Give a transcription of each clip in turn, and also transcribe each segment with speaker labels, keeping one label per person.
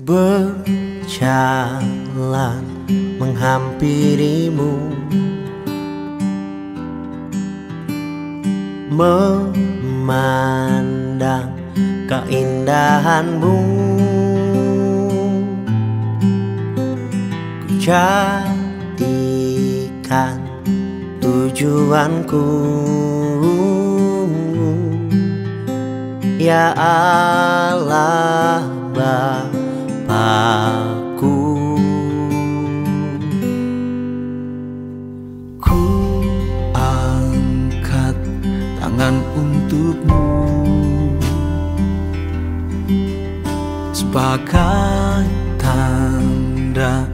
Speaker 1: berjalan menghampirimu, memandang keindahanmu. Ku jadikan tujuanku, ya Allah Bapakku.
Speaker 2: Ku angkat tangan untukmu sebagai tanda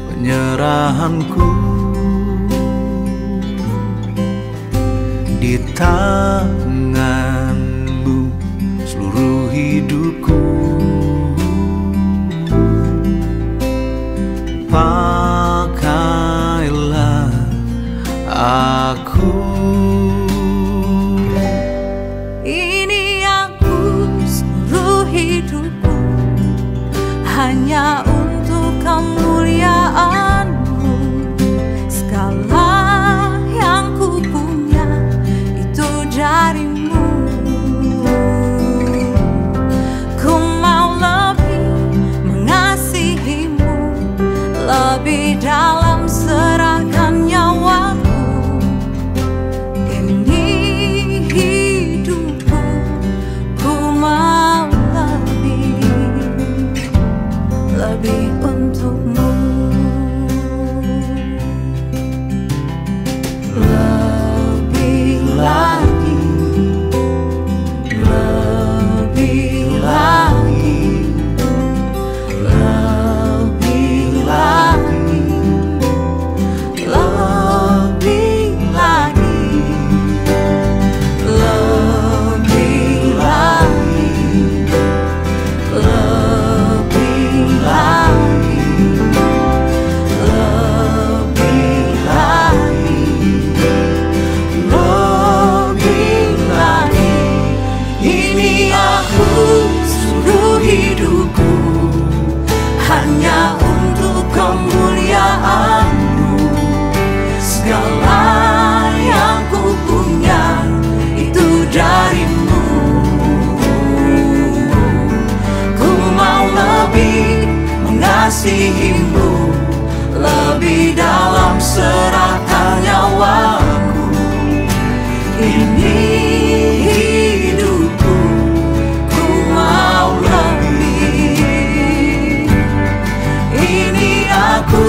Speaker 2: penyerahanku. Di tanganmu seluruh hidupku, pakailah aku.
Speaker 3: Ini aku seluruh hidupku, hanya untuk kemuliaan-Mu. Segala yang ku punya itu dari-Mu. Ku mau lebih mengasihi-Mu, lebih dalam serahkan nyawaku. Ini hidupku, ku mau lebih untuk-Mu. Lebih lagi, lebih lagi, lebih lagi, lebih lagi, lebih lagi, lebih lagi, lebih lagi, lebih lagi. Ini aku seluruh hidupku, hanya untuk kemuliaan-Mu. Segala yang ku punya itu dari-Mu. Ku mau lebih mengasihi-Mu, lebih dalam serahkan nyawaku. Ini hidupku, ku mau lebih. Ini aku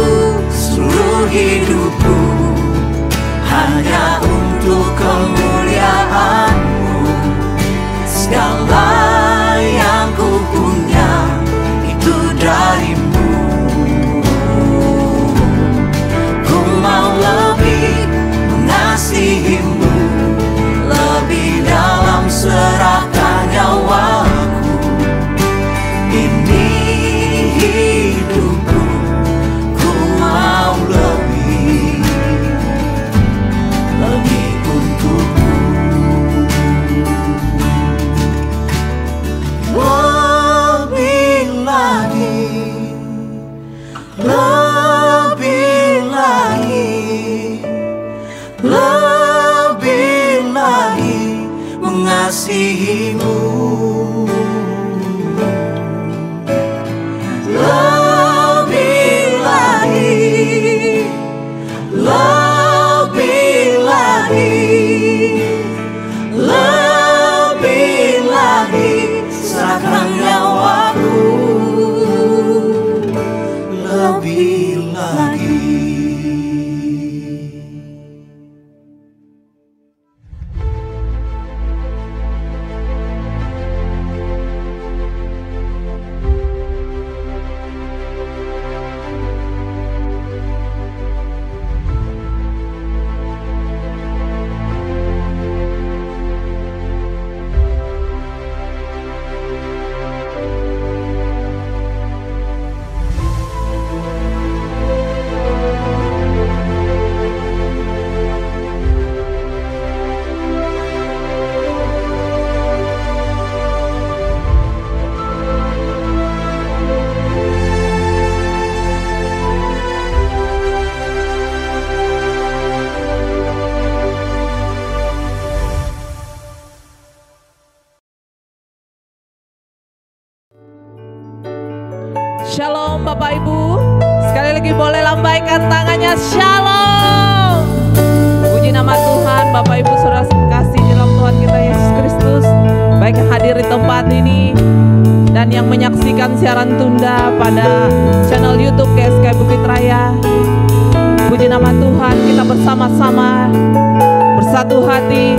Speaker 3: seluruh hidupku, hanya untuk kemuliaan-Mu. Segala yang ku punya itu dari-Mu. Ku mau lebih mengasihi-Mu, lebih dalam serahkan nyawaku. Ini hidupku, ku mau lebih untuk-Mu. Lebih lagi, lebih lagi, lebih lagi mengasihi-Mu. Lebih lagi, lebih lagi, lebih lagi, serahkan nyawaku. Lebih lagi.
Speaker 4: Shalom Bapak Ibu. Sekali lagi boleh lambaikan tangannya. Shalom. Puji nama Tuhan. Bapak Ibu saudara kasih dalam Tuhan kita Yesus Kristus, baik yang hadir di tempat ini dan yang menyaksikan siaran tunda pada channel YouTube GSK Bukit Raya. Puji nama Tuhan, kita bersama-sama bersatu hati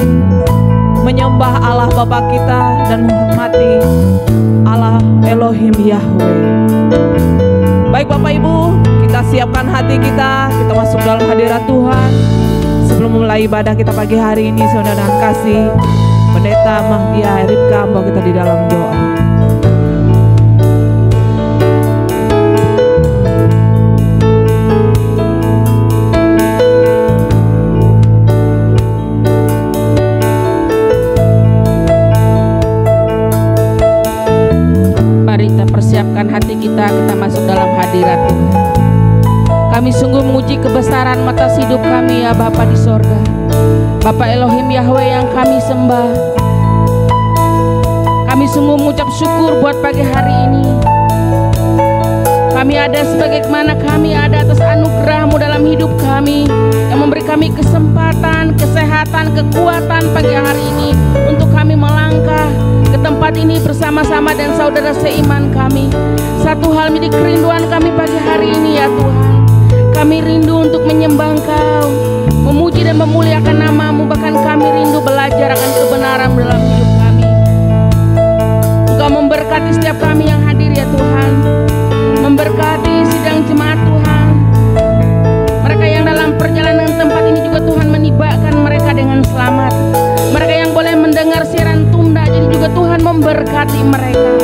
Speaker 4: menyembah Allah Bapa kita dan menghormati Allah Elohim Yahweh. Baik Bapak Ibu, kita siapkan hati kita masuk dalam hadirat Tuhan. Sebelum mulai ibadah kita pagi hari ini, saudara dengan kasih Pendeta Mahdia Ripka, bawa kita di dalam doa.
Speaker 5: Persiapkan hati kita masuk dalam hadirat Tuhan. Kami sungguh memuji kebesaran atas hidup kami ya Bapa di sorga, Bapa Elohim Yahweh yang kami sembah. Kami sungguh mengucap syukur buat pagi hari ini. Kami ada sebagaimana kami ada atas anugerah-Mu dalam hidup kami, yang memberi kami kesempatan, kesehatan, kekuatan pagi hari ini untuk kami melangkah ke tempat ini bersama-sama dan saudara seiman kami. Satu hal menjadi kerinduan kami pagi hari ini ya Tuhan. Kami rindu untuk menyembah Engkau, memuji dan memuliakan nama-Mu. Bahkan kami rindu belajar akan kebenaran dalam hidup kami. Engkau memberkati setiap kami yang hadir ya Tuhan. Memberkati sidang jemaat Tuhan. Mereka yang dalam perjalanan tempat ini juga Tuhan menibakan mereka dengan selamat. Mereka yang boleh mendengar siaran tunda, jadi juga Tuhan memberkati mereka.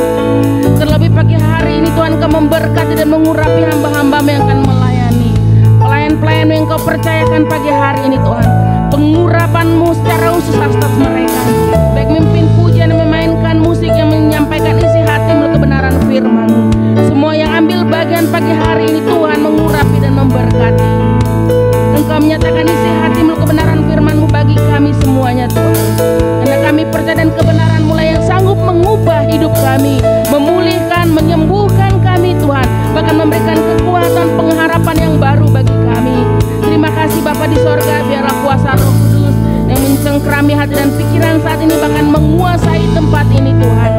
Speaker 5: Terlebih pagi hari ini Tuhan Kau memberkati dan mengurapi hamba-hamba-Mu yang akan melayani. Pelayan-pelayan yang Kau percayakan pagi hari ini Tuhan, pengurapan-Mu secara khusus atas mereka, baik memimpin pujian dan memainkan musik yang menyampaikan isi hati melalui kebenaran firman-Mu. Semua yang ambil bagian pagi hari ini Tuhan mengurapi dan memberkati. Engkau menyatakan isi hati melalui kebenaran firman-Mu bagi kami semuanya Tuhan. Karena kami percaya dan kebenaran mulai yang sanggup mengubah hidup kami, memulihkan, menyembuhkan kami Tuhan, bahkan memberikan kekuatan, pengharapan yang baru bagi kami. Terima kasih Bapa di sorga, biarlah kuasa Roh Kudus yang mencengkrami hati dan pikiran saat ini bahkan menguasai tempat ini Tuhan.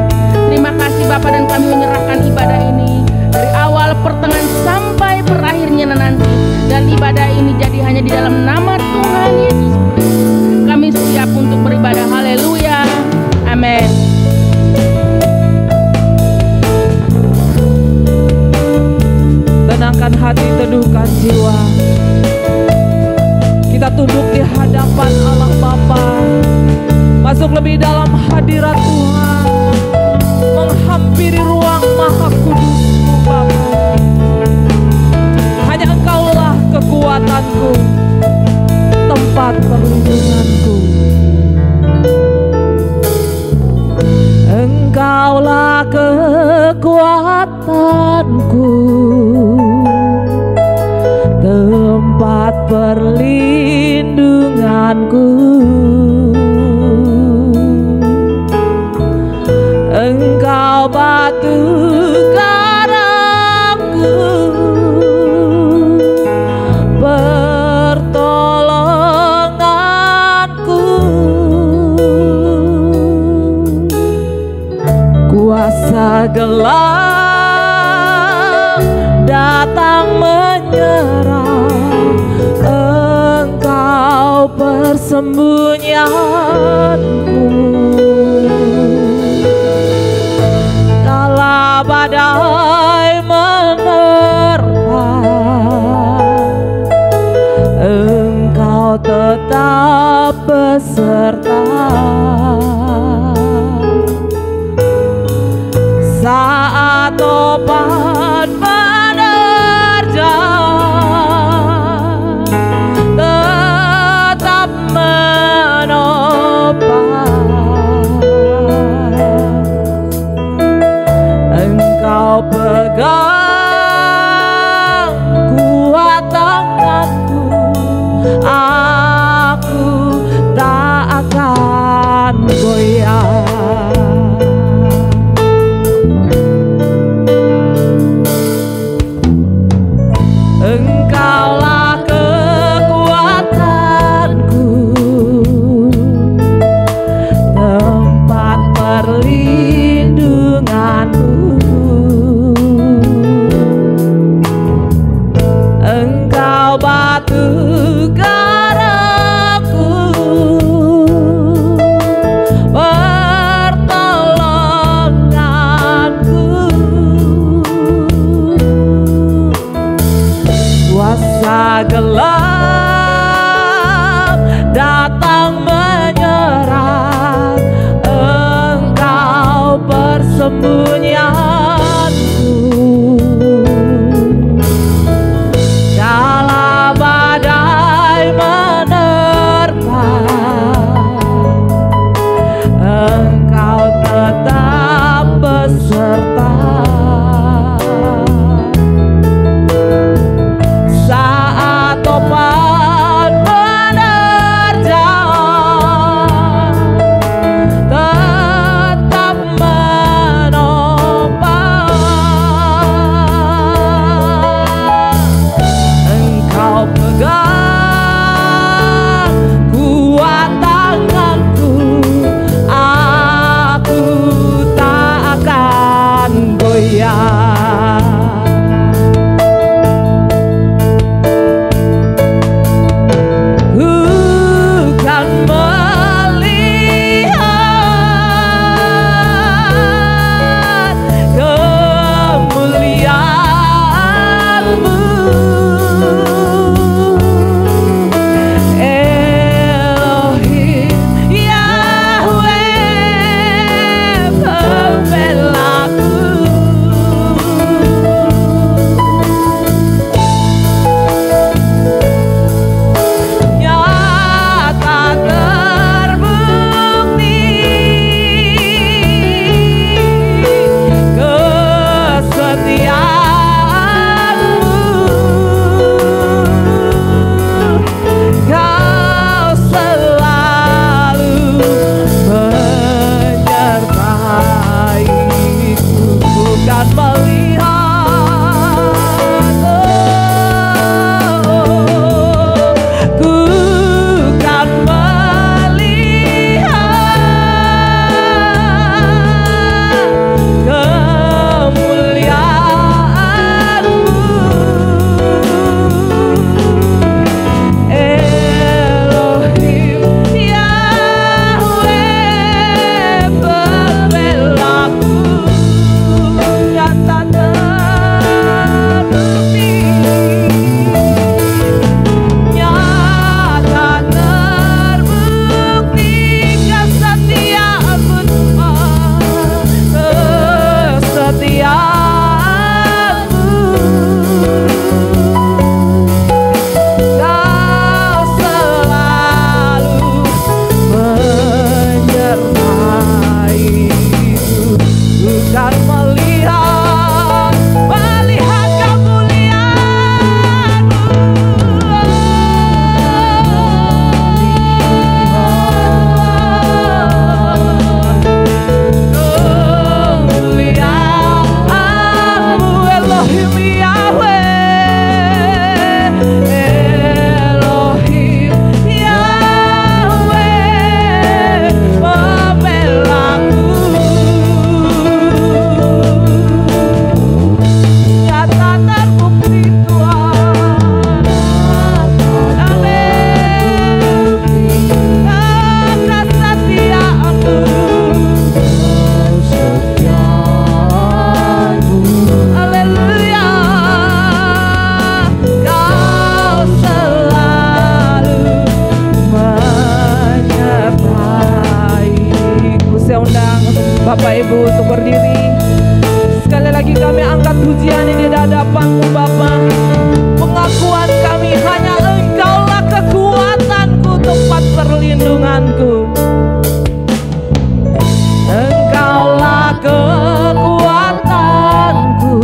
Speaker 5: Terima kasih Bapa, dan kami menyerahkan ibadah ini dari awal, pertengahan sampai berakhirnya nanti, dan ibadah ini jadi hanya di dalam nama Tuhan Yesus Kristus. Kami siap untuk beribadah. Haleluya. Amin.
Speaker 4: Tenangkan hati, teduhkan jiwa. Kita tunduk di hadapan Allah Bapa, masuk lebih dalam hadirat Tuhan, menghampiri ruang Maha Kudus-Mu Bapa. Hanya Engkaulah kekuatanku, tempat perlindunganku. Engkaulah kekuatanku, tempat perlindunganku. Engkau batu karangku, pertolonganku. Kuasa gelap datang menyerang, Engkau persembunyianku. Kala badai menerpa, Engkau tetap beserta. Saat topan menerjang, tetap menopang. Engkau pegang kuat tanganku, aku tak akan goyah. persembunyianku. Kala badai menerpa, Engkau tetap beserta. Saat topan menerjang, tetap menopang. Engkau pegang kuat tanganku, aku tak akan goyah. Bukan melihat kemuliaan-Mu, Elohim Yahweh pembelaku. Nyata terbukti kesetiaan-Mu, Kau selalu menyertaiku. Bukan melihat, bukan melihat kemuliaan-Mu, Elohim Yahweh pembelaku. Nyata terbukti, nyata terbukti kesetiaan-Mu, Tuhan, kesetiaan-Mu. Kau selalu menyertaiku. Bukan melihat kemuliaan-Mu, Elohim Yahweh, Elohim Yahweh pembelaku. Nyata terbukti, Tuhan, kesetiaan-Mu. Haleluya, Kau selalu menyertaiku. Saya undang Bapak Ibu untuk berdiri. Sekali lagi kami angkat pujian ini di hadapan-Mu, Bapa. Pengakuan kami hanya Engkaulah kekuatanku, tempat perlindunganku. Engkaulah kekuatanku,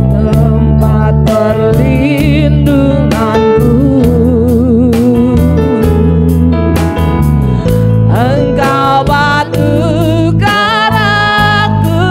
Speaker 4: tempat perlindunganku. Engkau batu karangku,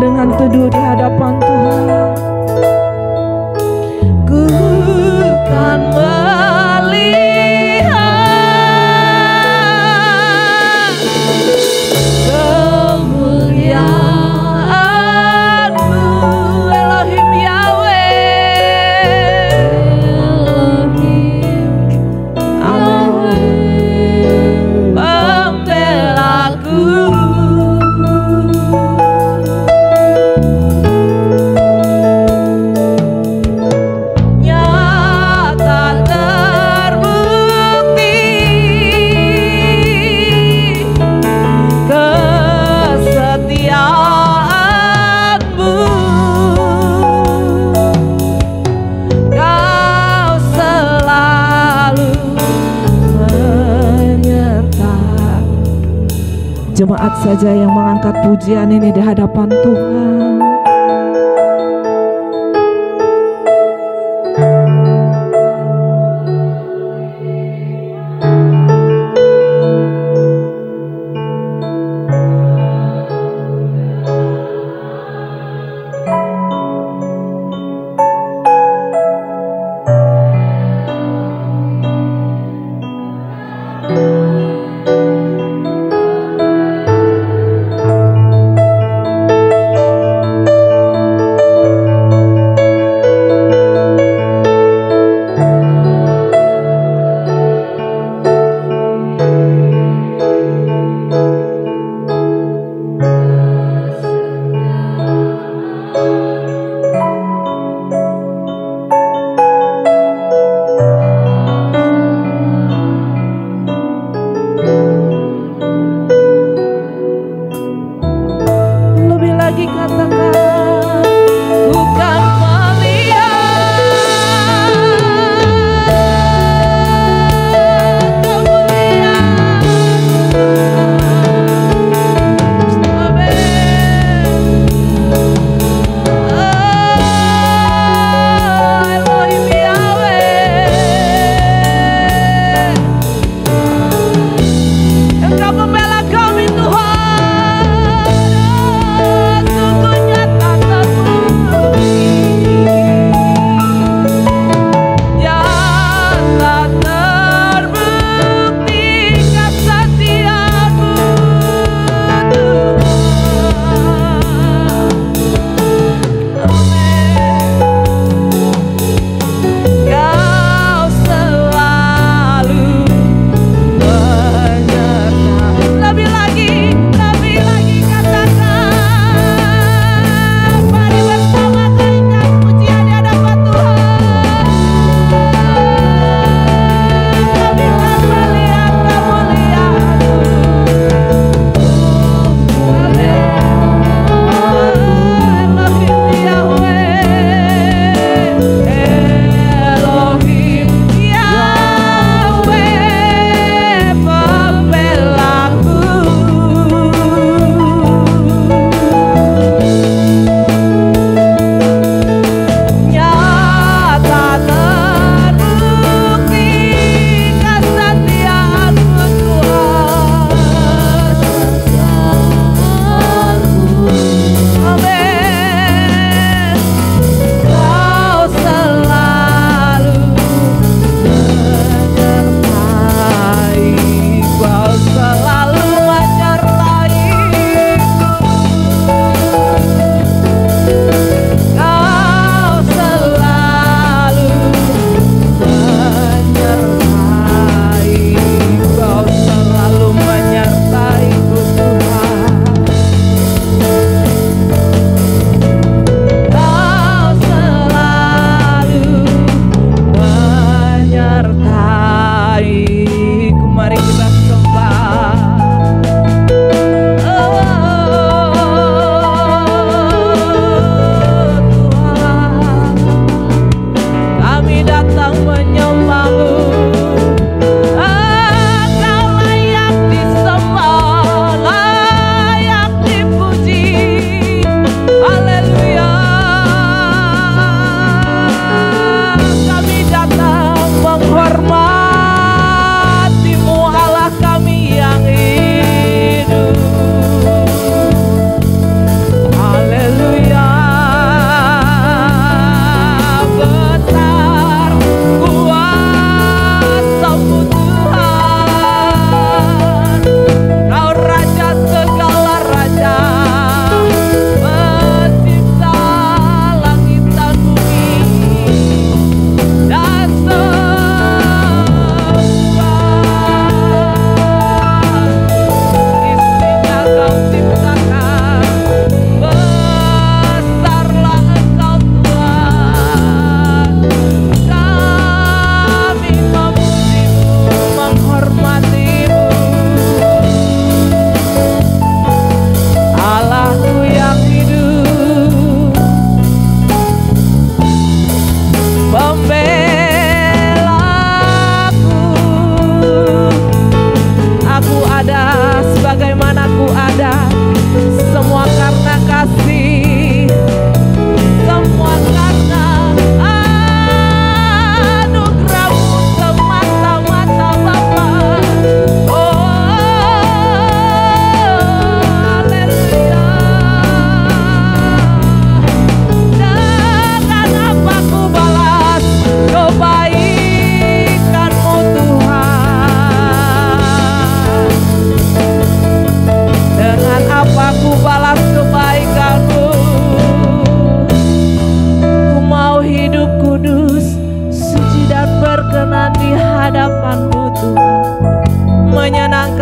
Speaker 4: dengan teduh di hadapan Tuhan. Ku kan melihat kemuliaan-Mu, Elohim Yahweh, pembelaku. Jemaat saja yang mengangkat pujian ini di hadapan Tuhan.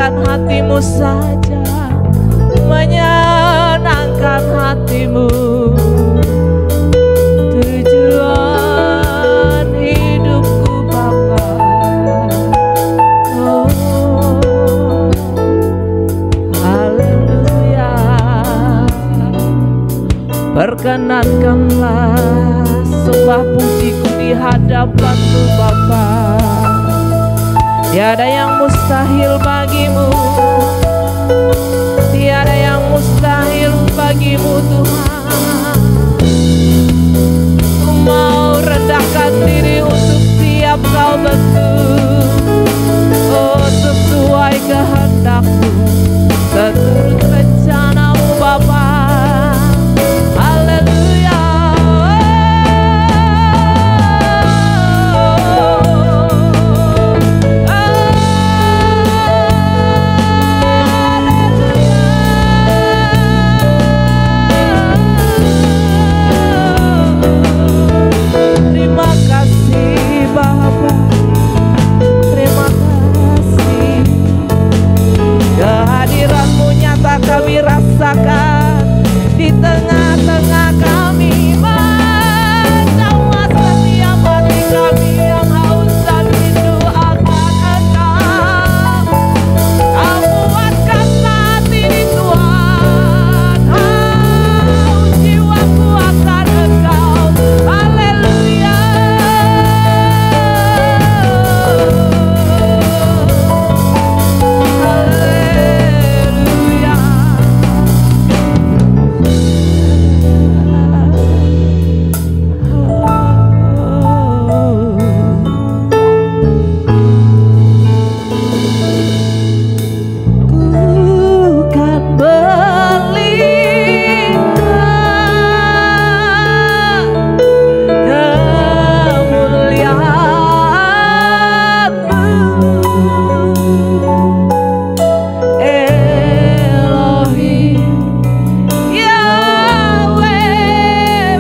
Speaker 4: menyenangkan hatimu saja, menyenangkan hatimu. Tujuan hidupku Bapa, oh haleluya. Perkenankanlah sembah pujiku di hadapan-Mu Bapa. Tiada yang mustahil bagimu, tiada yang mustahil bagimu Tuhan. Ku mau rendahkan diri untuk siap Kau bentuk, oh sesuai kehendak-Mu, seturut rencana-Mu Bapa. Haleluya. Terima kasih Bapa, terima kasih. Kehadiran-Mu nyata kami rasakan di tengah-tengah kami. Menjamah setiap hati kami yang haus dan rindu akan Engkau. Kau buatkan saat ini Tuhan, oh jiwaku akan Engkau. Haleluya. Haleluya. Ku kan melihat kemuliaan-Mu, Elohim, Yahweh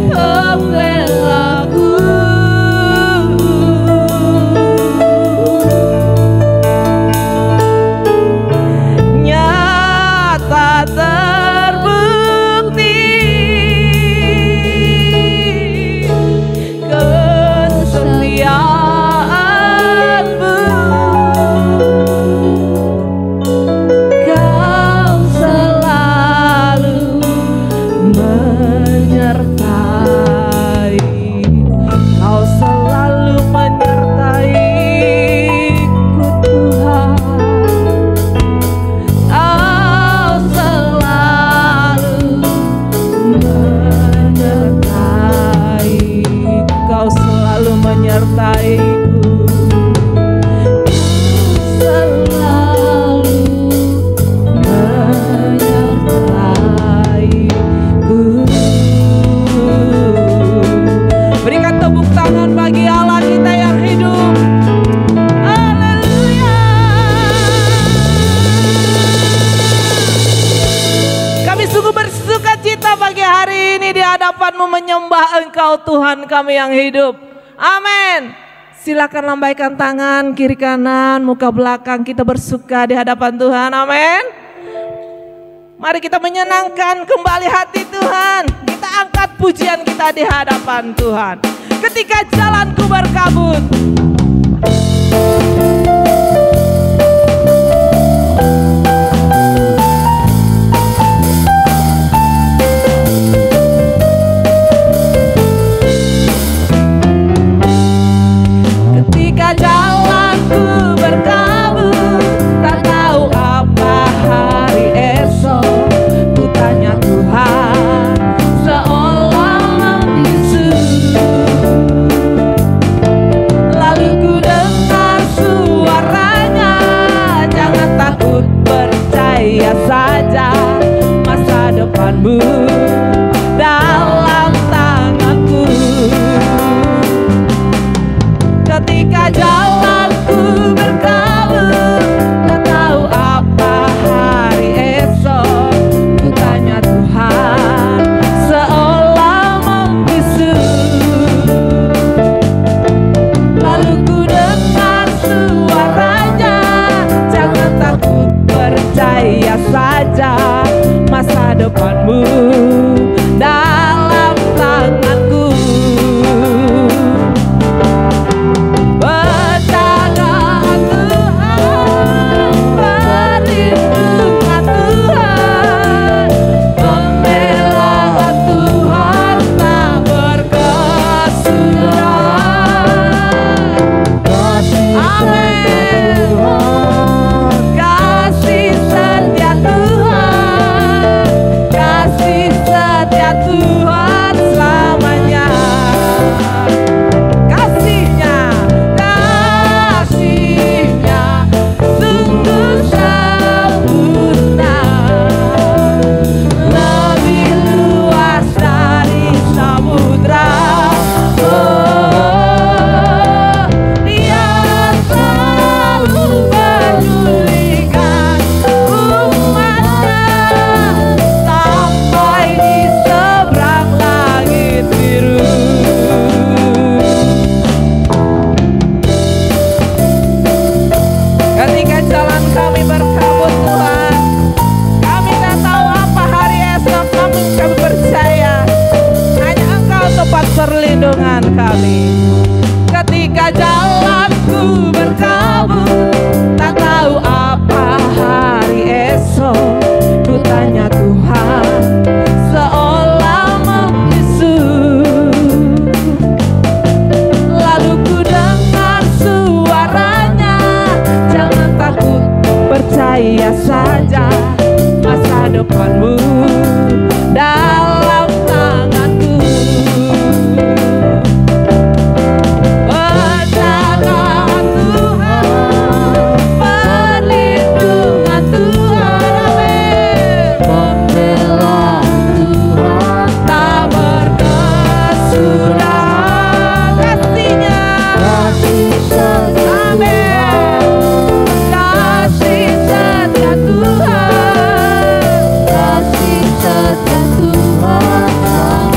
Speaker 4: pembelaku. Nyata terbukti kesetiaan-Mu. Kau selalu menyertai, Kau selalu menyertai-Ku Tuhan. Kau selalu menyertai, Kau selalu menyertai-Ku. Selalu menyertai-Ku. Berikan tepuk tangan bagi Allah kita yang hidup. Haleluya. Kami sungguh bersuka cita pagi hari ini di hadapan-Mu menyembah Engkau Tuhan kami yang hidup. Amin. Silakan lambaikan tangan kiri kanan, muka belakang, kita bersuka di hadapan Tuhan. Amin. Mari kita menyenangkan kembali hati Tuhan. Kita angkat pujian kita di hadapan Tuhan. Ketika jalanku berkabut, ketika jalanku berkabut, tak tahu apa hari esok. Ku tanya Tuhan, seolah membisu. Lalu ku dengar saja masa depanmu dalam tanganku. Penjagaan Tuhan, perlindungan Tuhan, amin. Pembelaan Tuhan, tak berkesudahan kasih-Nya, kasih setia, amin. Kasih setia Tuhan, kasih setia Tuhan.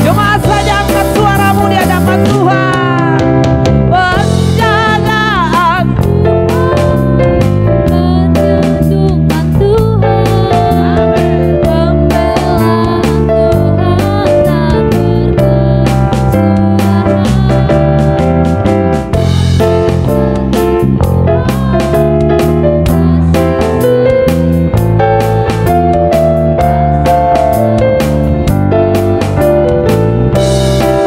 Speaker 4: Jemaat saja angkat suaramu di hadapan Tuhan. Penjagaan
Speaker 6: Perlindungan Tuhan, pembelaan Tuhan tak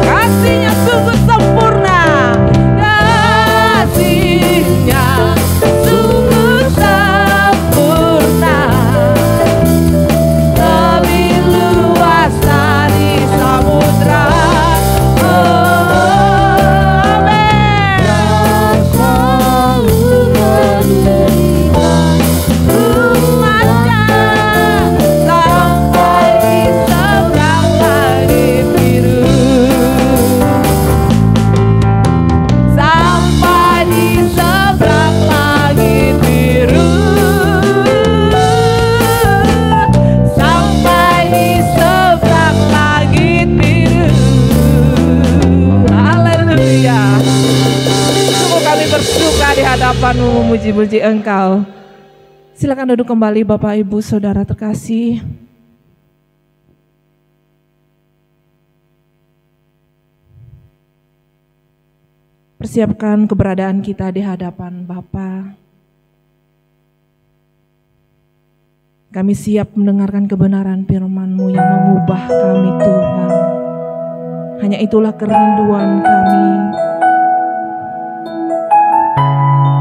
Speaker 4: kasih-Nya sungguh sempurna, kasih-Nya sungguh sempurna, lebih luas dari samudra. Amin.
Speaker 6: selalu memberikan
Speaker 4: Umatnya sampai di seberang langit biru, sampai di seberang langit biru, sampai di seberang langit biru. Haleluya. Sungguh kami bersuka di hadapan-Mu, memuji-muji Engkau. Silakan duduk kembali Bapak Ibu Saudara terkasih. Persiapkan keberadaan kita di hadapan Bapa. Kami siap mendengarkan kebenaran firman-Mu yang mengubah kami Tuhan. Hanya itulah kerinduan kami.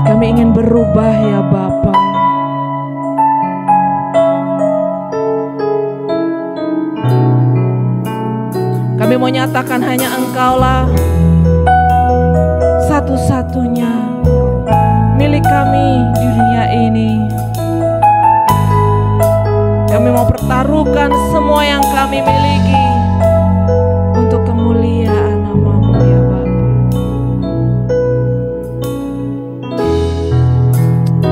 Speaker 4: Kami ingin berubah ya Bapa. Kami mau nyatakan hanya Engkaulah satu-satunya milik kami di dunia ini. Kami mau pertaruhkan semua yang kami miliki untuk kemuliaan nama-Mu ya Bapa.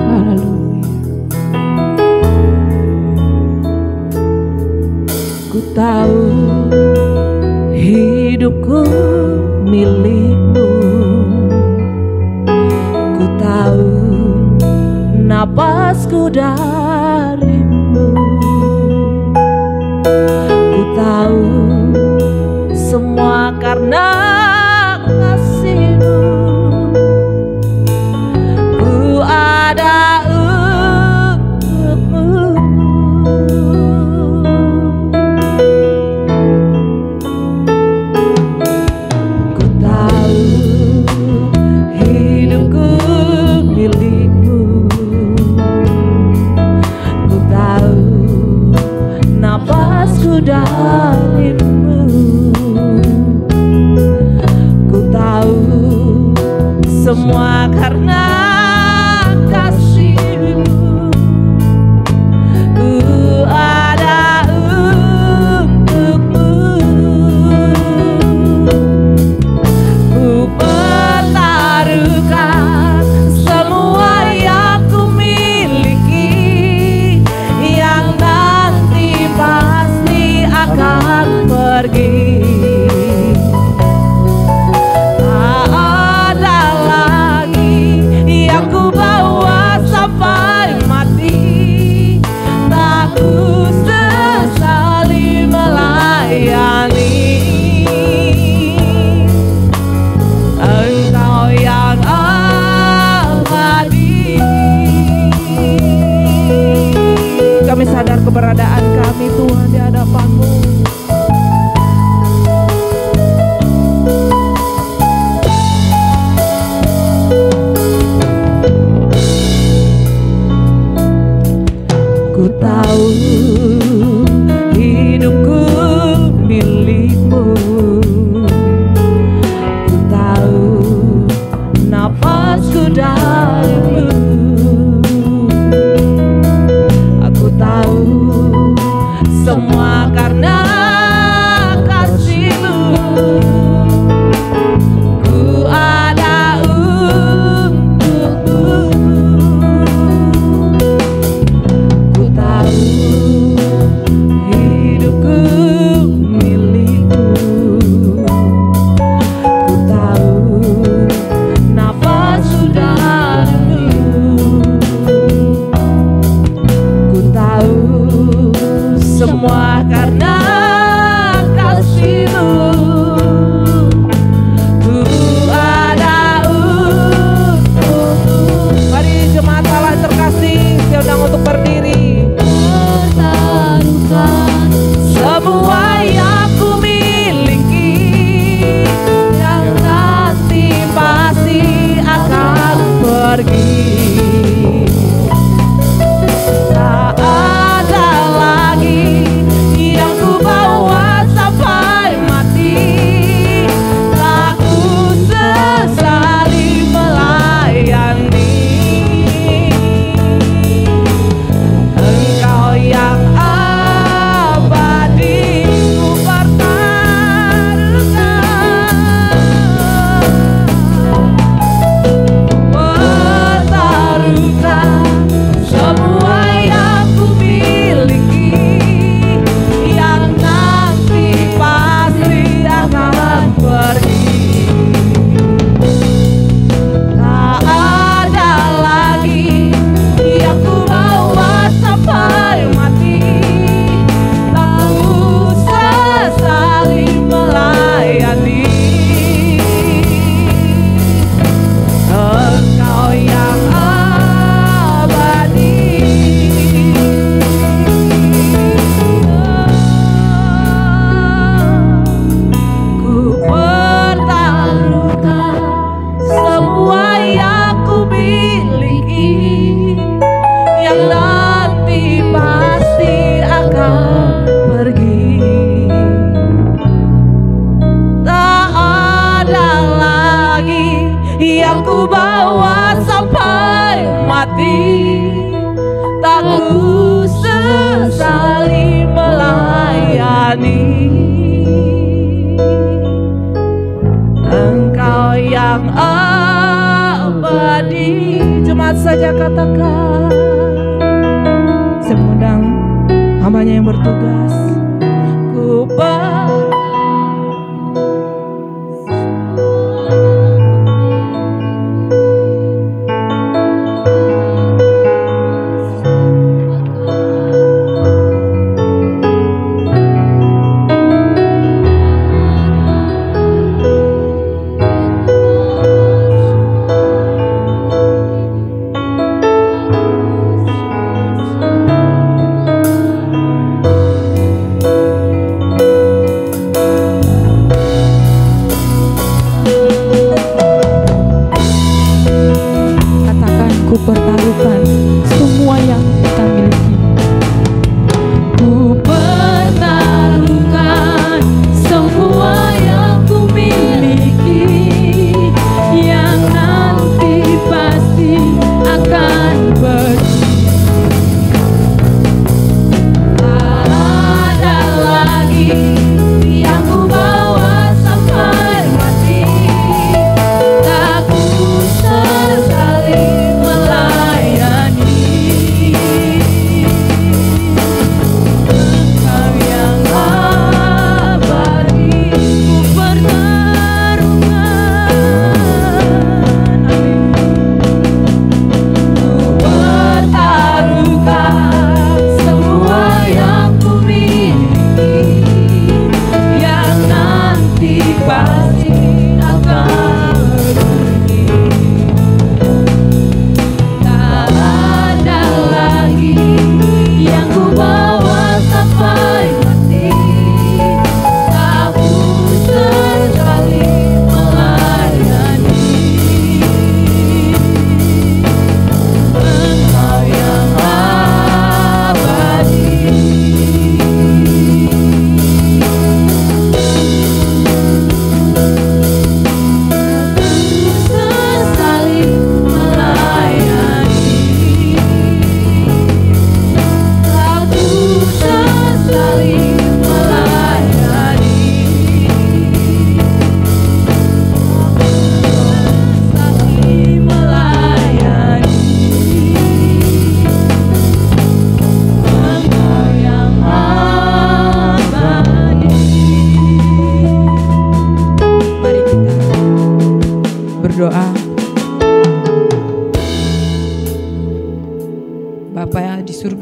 Speaker 4: Haleluya. Ku tahu hidupku milik-Mu, ku tahu napasku dari-Mu, ku tahu semua karena kasih-Mu. Ku ada untuk-Mu. Ku tahu hidupku milik-Mu, ku tahu napasku dari-Mu, ku tahu semua karena kasih-Mu. Ku ada untuk-Mu. Ku pertaruhkan semua yang ku miliki, yang nanti pasti akan pergi. Tak ada lagi yang ku bawa sampai mati, tak ku sesali melayani. Engkau yang abadi. Kami sadar keberadaan kami Tuhan di hadapan-Mu. Ku tahu hidupku milikmu, ku tahu napasku darimu, aku tahu semua karena kasih-Mu. Ku ada untukmu, ku tahu hidupku milikmu, ku tahu nafasku darimu, ku tahu semua karena kasih-Mu. Ku ada untukmu. Mari jemaat Allah terkasih, saya undang untuk berdiri. Pertaruhkan semua yang ku miliki, yang nanti pasti akan pergi. Tak ada lagi yang ku bawa sampai mati, tak ku sesali melayani. Engkau yang abadi ku pertaruhkan semua yang ku miliki, yang nanti pasti akan pergi. Tak ada lagi yang ku bawa sampai mati, tak ku sesali melayani. Engkau yang abadi, ku pertaruhkan semua yang ku miliki, yang nanti pasti akan pergi. Tak ada lagi yang ku bawa sampai mati, tak ku sesali melayani. Engkau yang abadi. Jemaat saja katakan. Saya mengundang hambanya yang bertugas. Ku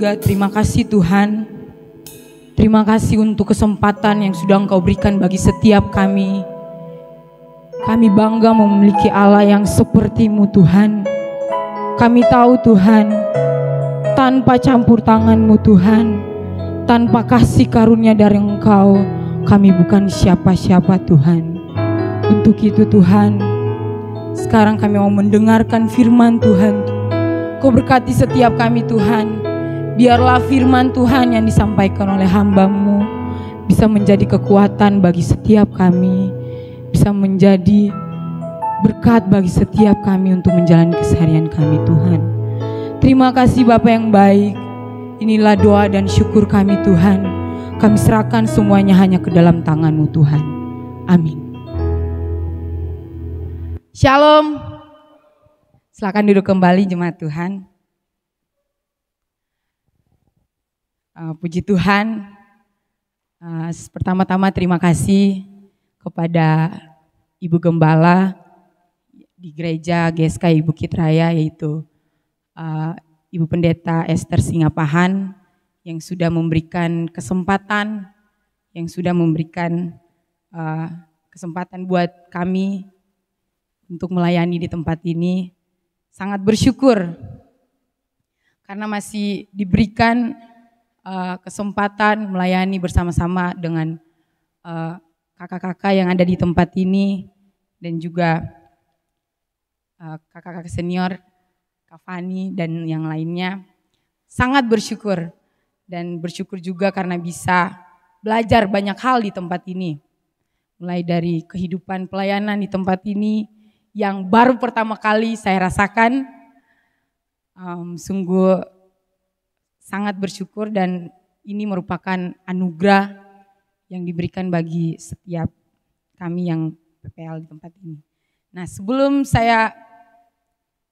Speaker 7: surga, terima kasih Tuhan. Terima kasih untuk kesempatan yang sudah Engkau berikan bagi setiap kami. Kami bangga memiliki Allah yang seperti-Mu Tuhan. Kami tahu Tuhan, tanpa campur tangan-Mu Tuhan, tanpa kasih karunia dari Engkau, kami bukan siapa-siapa Tuhan. Untuk itu Tuhan, sekarang kami mau mendengarkan firman Tuhan. Kau berkati setiap kami Tuhan. Biarlah firman Tuhan yang disampaikan oleh hamba-Mu bisa menjadi kekuatan bagi setiap kami. Bisa menjadi berkat bagi setiap kami untuk menjalani keseharian kami Tuhan. Terima kasih Bapa yang baik. Inilah doa dan syukur kami Tuhan. Kami serahkan semuanya hanya ke dalam tangan-Mu Tuhan. Amin. Shalom. Silakan duduk kembali jemaat Tuhan. Puji Tuhan. Pertama-tama terima kasih kepada Ibu Gembala di gereja GSKI Bukit Raya, yaitu Ibu Pendeta Esther Singapahan yang sudah memberikan kesempatan, kesempatan buat kami untuk melayani di tempat ini. Sangat bersyukur karena masih diberikan kesempatan melayani bersama-sama dengan kakak-kakak yang ada di tempat ini dan juga kakak-kakak senior, Kak Fani dan yang lainnya. Sangat bersyukur dan bersyukur juga karena bisa belajar banyak hal di tempat ini. Mulai dari kehidupan pelayanan di tempat ini yang baru pertama kali saya rasakan, sungguh sangat bersyukur dan ini merupakan anugerah yang diberikan bagi setiap kami yang PPL di tempat ini. Nah, sebelum saya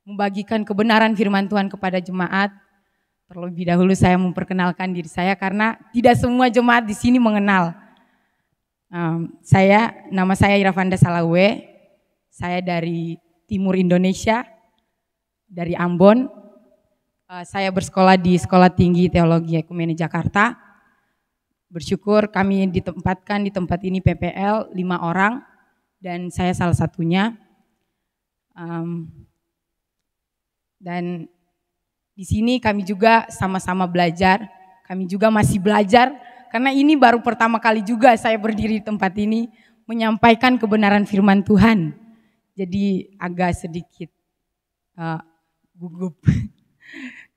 Speaker 7: membagikan kebenaran firman Tuhan kepada jemaat, terlebih dahulu saya memperkenalkan diri saya karena tidak semua jemaat di sini mengenal. Nama saya Irafanda Salawe. Saya dari Timur Indonesia, dari Ambon. Saya bersekolah di Sekolah Tinggi Teologi Ekumene Jakarta. Bersyukur kami ditempatkan di tempat ini PPL 5 orang dan saya salah satunya. Dan di sini kami juga sama-sama belajar. Kami juga masih belajar karena ini baru pertama kali juga saya berdiri di tempat ini menyampaikan kebenaran firman Tuhan. Jadi agak sedikit gugup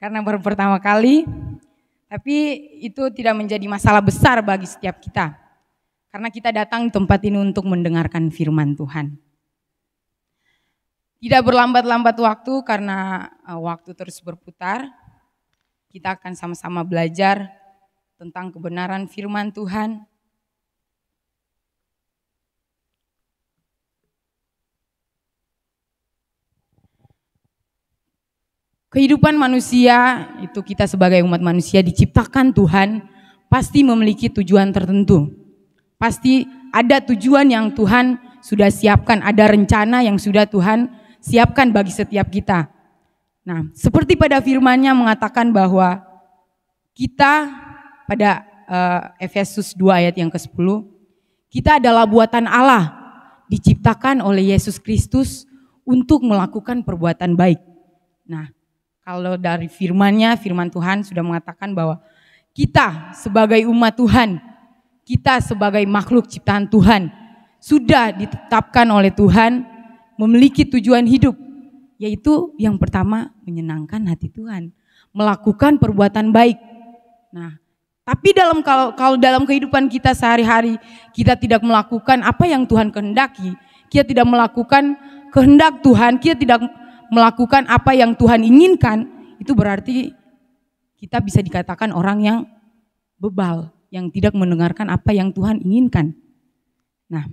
Speaker 7: karena baru pertama kali, tapi itu tidak menjadi masalah besar bagi setiap kita. Karena kita datang di tempat ini untuk mendengarkan firman Tuhan. Tidak berlambat-lambat waktu karena waktu terus berputar. Kita akan sama-sama belajar tentang kebenaran firman Tuhan. Kehidupan manusia, itu kita sebagai umat manusia diciptakan Tuhan, pasti memiliki tujuan tertentu. Pasti ada tujuan yang Tuhan sudah siapkan, ada rencana yang sudah Tuhan siapkan bagi setiap kita. Nah, seperti pada firman-Nya mengatakan bahwa kita pada Efesus 2 ayat yang ke-10, kita adalah buatan Allah, diciptakan oleh Yesus Kristus untuk melakukan perbuatan baik. Nah, kalau dari firman-Nya, firman Tuhan sudah mengatakan bahwa kita sebagai umat Tuhan, kita sebagai makhluk ciptaan Tuhan, sudah ditetapkan oleh Tuhan memiliki tujuan hidup, yaitu yang pertama menyenangkan hati Tuhan, melakukan perbuatan baik. Nah, tapi kalau dalam kehidupan kita sehari-hari, kita tidak melakukan apa yang Tuhan kehendaki, kita tidak melakukan kehendak Tuhan, kita tidak melakukan apa yang Tuhan inginkan, itu berarti kita bisa dikatakan orang yang bebal, yang tidak mendengarkan apa yang Tuhan inginkan. Nah,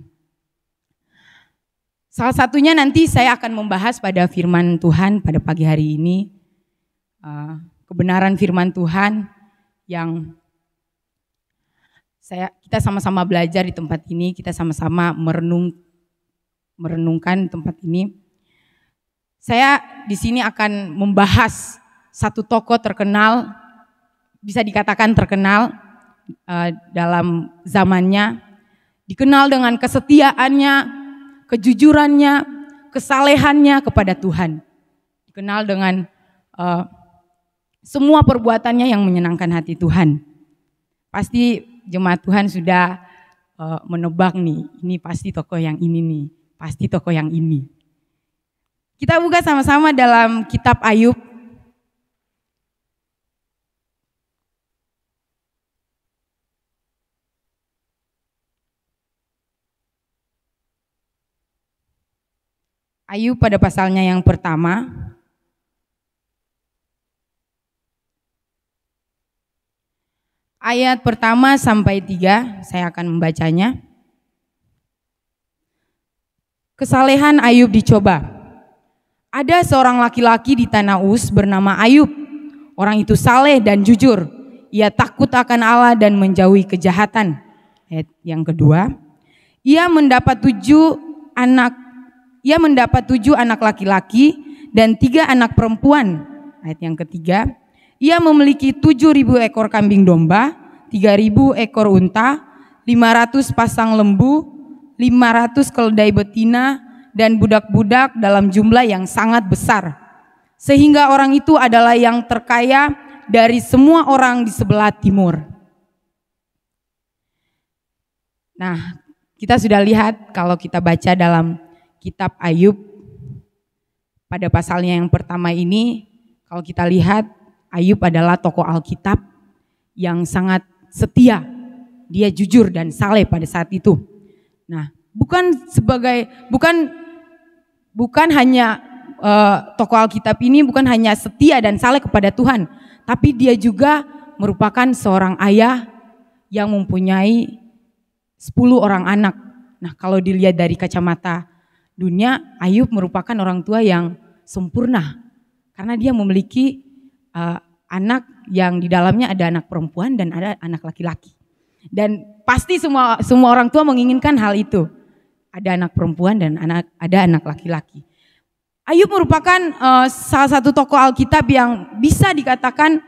Speaker 7: salah satunya nanti saya akan membahas pada firman Tuhan pada pagi hari ini, kebenaran firman Tuhan yang kita sama-sama belajar di tempat ini, kita sama-sama merenungkan tempat ini. Saya di sini akan membahas satu tokoh terkenal bisa dikatakan terkenal dalam zamannya, dikenal dengan kesetiaannya, kejujurannya, kesalehannya kepada Tuhan, dikenal dengan semua perbuatannya yang menyenangkan hati Tuhan. Pasti jemaat Tuhan sudah menebak nih, ini pasti tokoh yang ini nih, pasti tokoh yang ini. Kita buka sama-sama dalam kitab Ayub. Ayub pada pasalnya yang pertama. Ayat pertama sampai 3, saya akan membacanya. Kesalehan Ayub dicoba. Ada seorang laki-laki di tanah Uz bernama Ayub. Orang itu saleh dan jujur. Ia takut akan Allah dan menjauhi kejahatan. Ayat yang kedua, ia mendapat 7 anak laki-laki dan 3 anak perempuan. Ayat yang ketiga, ia memiliki 7.000 ekor kambing domba, 3.000 ekor unta, 500 pasang lembu, 500 keledai betina, dan budak-budak dalam jumlah yang sangat besar. Sehingga orang itu adalah yang terkaya dari semua orang di sebelah timur. Nah, kita sudah lihat kalau kita baca dalam kitab Ayub pada pasalnya yang pertama ini, kalau kita lihat Ayub adalah tokoh Alkitab yang sangat setia. Dia jujur dan saleh pada saat itu. Nah, bukan hanya tokoh Alkitab ini bukan hanya setia dan saleh kepada Tuhan, tapi dia juga merupakan seorang ayah yang mempunyai 10 orang anak. Nah, kalau dilihat dari kacamata dunia, Ayub merupakan orang tua yang sempurna karena dia memiliki anak yang di dalamnya ada anak perempuan dan ada anak laki-laki. Dan pasti semua orang tua menginginkan hal itu. Ada anak perempuan dan ada anak laki-laki. Ayub merupakan salah satu tokoh Alkitab yang bisa dikatakan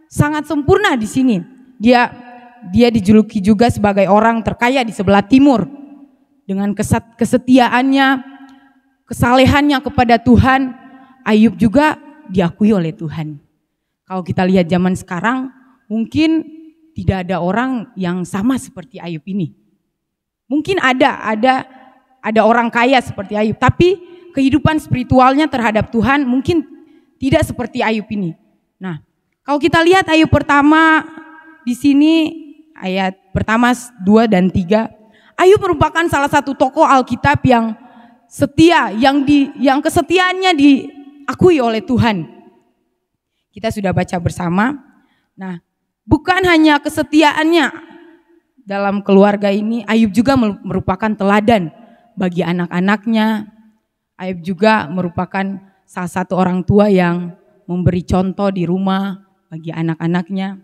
Speaker 7: sangat sempurna di sini. Dia dijuluki juga sebagai orang terkaya di sebelah timur. Dengan kesetiaannya, kesalehannya kepada Tuhan, Ayub juga diakui oleh Tuhan. Kalau kita lihat zaman sekarang, mungkin tidak ada orang yang sama seperti Ayub ini. Mungkin ada orang kaya seperti Ayub, tapi kehidupan spiritualnya terhadap Tuhan mungkin tidak seperti Ayub ini. Nah, kalau kita lihat Ayub pertama di sini, ayat pertama 2 dan 3, Ayub merupakan salah satu tokoh Alkitab yang setia, yang kesetiaannya diakui oleh Tuhan. Kita sudah baca bersama. Nah, bukan hanya kesetiaannya dalam keluarga ini, Ayub juga merupakan teladan bagi anak-anaknya. Ayub juga merupakan salah satu orang tua yang memberi contoh di rumah bagi anak-anaknya.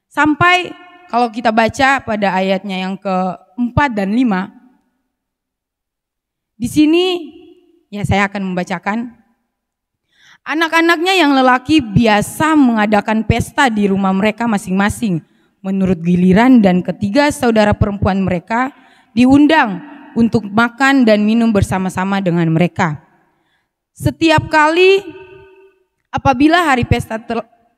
Speaker 7: Sampai kalau kita baca pada ayatnya yang ke-4 dan 5, di sini ya saya akan membacakan. Anak-anaknya yang lelaki biasa mengadakan pesta di rumah mereka masing-masing menurut giliran, dan ketiga saudara perempuan mereka diundang untuk makan dan minum bersama-sama dengan mereka. Setiap kali apabila hari pesta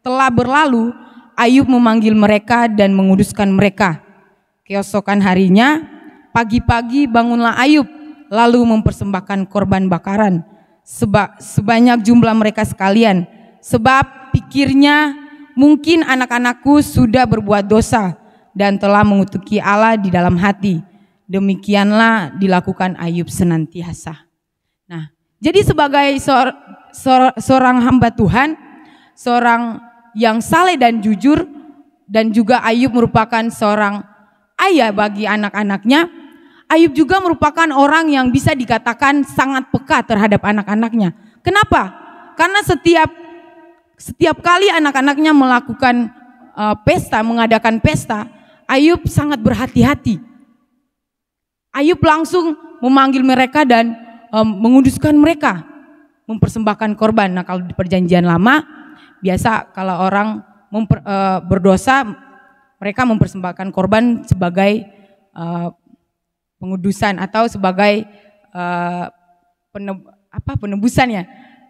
Speaker 7: telah berlalu, Ayub memanggil mereka dan menguduskan mereka. Keesokan harinya, pagi-pagi bangunlah Ayub lalu mempersembahkan korban bakaran sebanyak jumlah mereka sekalian, sebab pikirnya mungkin anak-anakku sudah berbuat dosa dan telah mengutuki Allah di dalam hati. Demikianlah dilakukan Ayub senantiasa. Nah, jadi sebagai seorang hamba Tuhan, seorang yang saleh dan jujur, dan juga Ayub merupakan seorang ayah bagi anak-anaknya, Ayub juga merupakan orang yang bisa dikatakan sangat peka terhadap anak-anaknya. Kenapa? Karena setiap kali anak-anaknya melakukan mengadakan pesta, Ayub sangat berhati-hati. Ayub langsung memanggil mereka dan menguduskan mereka, mempersembahkan korban. Nah, kalau di perjanjian lama, biasa kalau orang berdosa, mereka mempersembahkan korban sebagai pengudusan atau sebagai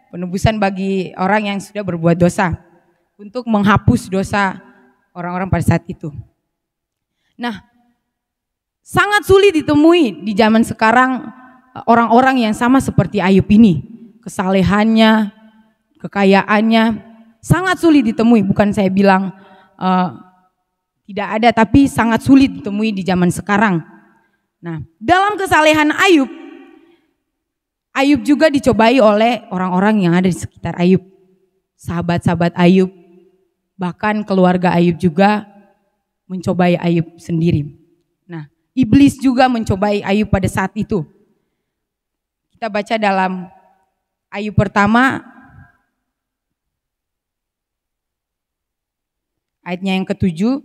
Speaker 7: penebusan bagi orang yang sudah berbuat dosa, untuk menghapus dosa orang-orang pada saat itu. Nah, sangat sulit ditemui di zaman sekarang orang-orang yang sama seperti Ayub ini. Kesalehannya, kekayaannya sangat sulit ditemui. Bukan saya bilang tidak ada, tapi sangat sulit ditemui di zaman sekarang. Nah, dalam kesalehan Ayub juga dicobai oleh orang-orang yang ada di sekitar Ayub. Sahabat-sahabat Ayub, bahkan keluarga Ayub juga mencobai Ayub sendiri. Nah, iblis juga mencobai Ayub pada saat itu. Kita baca dalam Ayub pertama, ayatnya yang ke-7.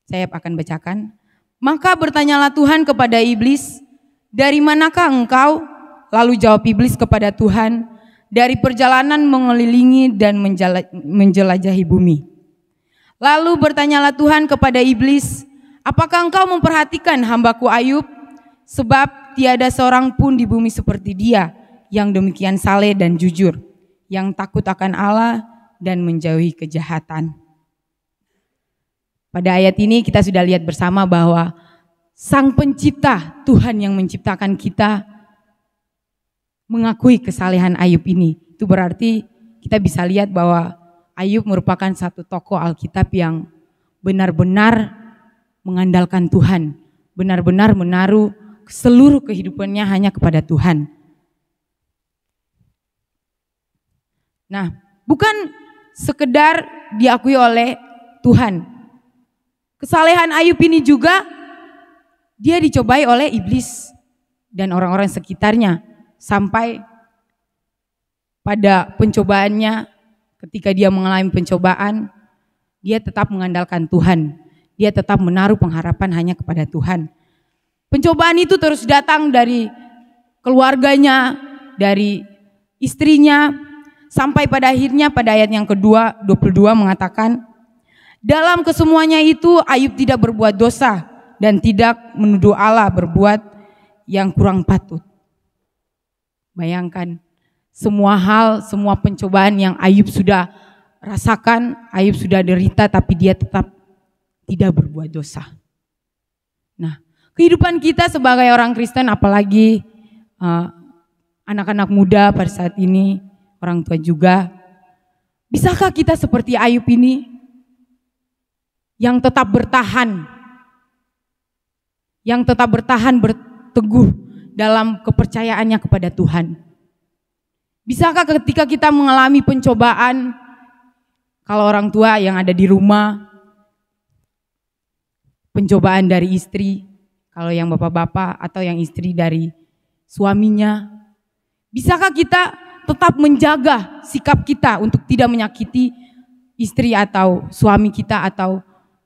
Speaker 7: Saya akan bacakan. Maka bertanyalah Tuhan kepada iblis, dari manakah engkau? Lalu jawab iblis kepada Tuhan, dari perjalanan mengelilingi dan menjelajahi bumi. Lalu bertanyalah Tuhan kepada iblis, apakah engkau memperhatikan hambaku Ayub? Sebab tiada seorang pun di bumi seperti dia, yang demikian saleh dan jujur, yang takut akan Allah dan menjauhi kejahatan. Pada ayat ini kita sudah lihat bersama bahwa Sang Pencipta, Tuhan yang menciptakan kita, mengakui kesalehan Ayub ini. Itu berarti kita bisa lihat bahwa Ayub merupakan satu tokoh Alkitab yang benar-benar mengandalkan Tuhan, benar-benar menaruh seluruh kehidupannya hanya kepada Tuhan. Nah, bukan sekedar diakui oleh Tuhan. Kesalehan Ayub ini juga dia dicobai oleh iblis dan orang-orang sekitarnya, sampai pada pencobaannya, ketika dia mengalami pencobaan, dia tetap mengandalkan Tuhan. Dia tetap menaruh pengharapan hanya kepada Tuhan. Pencobaan itu terus datang dari keluarganya, dari istrinya, sampai pada akhirnya pada ayat yang kedua 22 mengatakan, dalam kesemuanya itu Ayub tidak berbuat dosa dan tidak menuduh Allah berbuat yang kurang patut. Bayangkan semua hal, semua pencobaan yang Ayub sudah rasakan, Ayub sudah derita, tapi dia tetap tidak berbuat dosa. Nah, kehidupan kita sebagai orang Kristen, apalagi anak-anak muda pada saat ini, orang tua juga, bisakah kita seperti Ayub ini yang tetap bertahan, berteguh dalam kepercayaannya kepada Tuhan? Bisakah ketika kita mengalami pencobaan, kalau orang tua yang ada di rumah, pencobaan dari istri, kalau yang bapak-bapak atau yang istri dari suaminya, bisakah kita tetap menjaga sikap kita untuk tidak menyakiti istri atau suami kita atau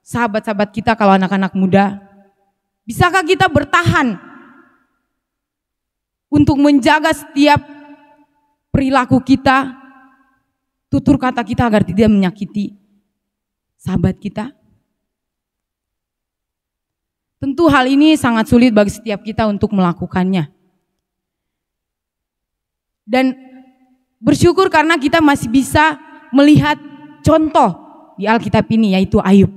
Speaker 7: sahabat-sahabat kita kalau anak-anak muda? Bisakah kita bertahan untuk menjaga setiap perilaku kita, tutur kata kita agar tidak menyakiti sahabat kita? Tentu hal ini sangat sulit bagi setiap kita untuk melakukannya. Dan bersyukur karena kita masih bisa melihat contoh di Alkitab ini, yaitu Ayub.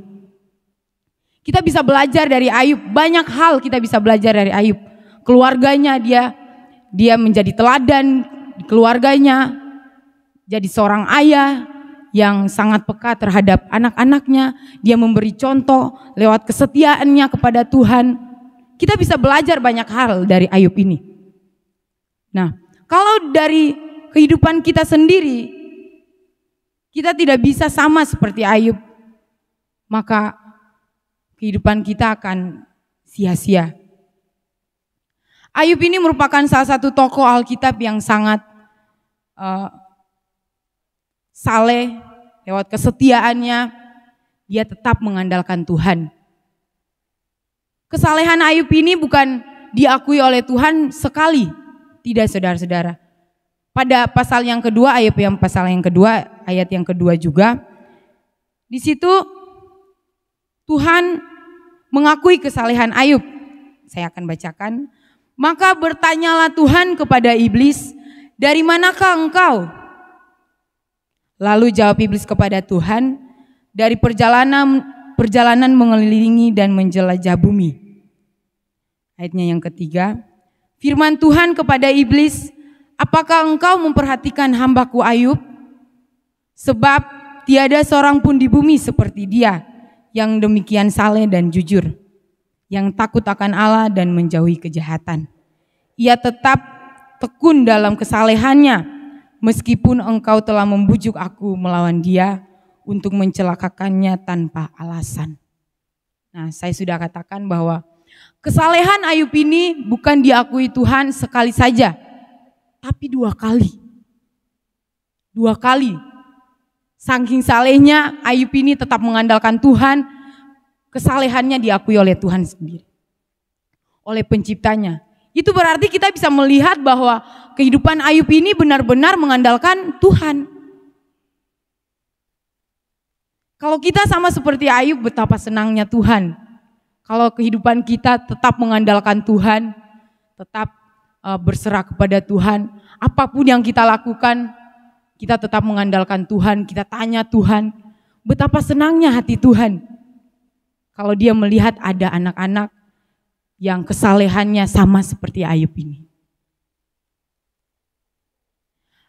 Speaker 7: Kita bisa belajar dari Ayub, banyak hal kita bisa belajar dari Ayub. Keluarganya dia menjadi teladan di keluarganya, jadi seorang ayah yang sangat peka terhadap anak-anaknya. Dia memberi contoh lewat kesetiaannya kepada Tuhan. Kita bisa belajar banyak hal dari Ayub ini. Nah, kalau dari kehidupan kita sendiri, kita tidak bisa sama seperti Ayub, maka kehidupan kita akan sia-sia. Ayub ini merupakan salah satu tokoh Alkitab yang sangat saleh. Lewat kesetiaannya, dia tetap mengandalkan Tuhan. Kesalehan Ayub ini bukan diakui oleh Tuhan sekali, tidak saudara-saudara. Pada pasal yang kedua, Ayub yang pasal yang kedua, ayat yang kedua juga. Di situ Tuhan mengakui kesalehan Ayub. Saya akan bacakan. Maka bertanyalah Tuhan kepada iblis, dari manakah engkau? Lalu jawab iblis kepada Tuhan, dari perjalanan mengelilingi dan menjelajah bumi. Ayatnya yang ketiga, firman Tuhan kepada iblis, apakah engkau memperhatikan hambaku Ayub? Sebab tiada seorang pun di bumi seperti dia, yang demikian saleh dan jujur, yang takut akan Allah dan menjauhi kejahatan. Ia tetap tekun dalam kesalehannya, meskipun engkau telah membujuk aku melawan dia untuk mencelakakannya tanpa alasan. Nah, saya sudah katakan bahwa kesalehan Ayub ini bukan diakui Tuhan sekali saja, tapi 2 kali. 2 kali. Saking salehnya Ayub ini tetap mengandalkan Tuhan, kesalehannya diakui oleh Tuhan sendiri, oleh penciptanya. Itu berarti kita bisa melihat bahwa kehidupan Ayub ini benar-benar mengandalkan Tuhan. Kalau kita sama seperti Ayub, betapa senangnya Tuhan. Kalau kehidupan kita tetap mengandalkan Tuhan, tetap berserah kepada Tuhan, apapun yang kita lakukan, kita tetap mengandalkan Tuhan, kita tanya Tuhan, betapa senangnya hati Tuhan. Kalau dia melihat ada anak-anak yang kesalehannya sama seperti Ayub ini.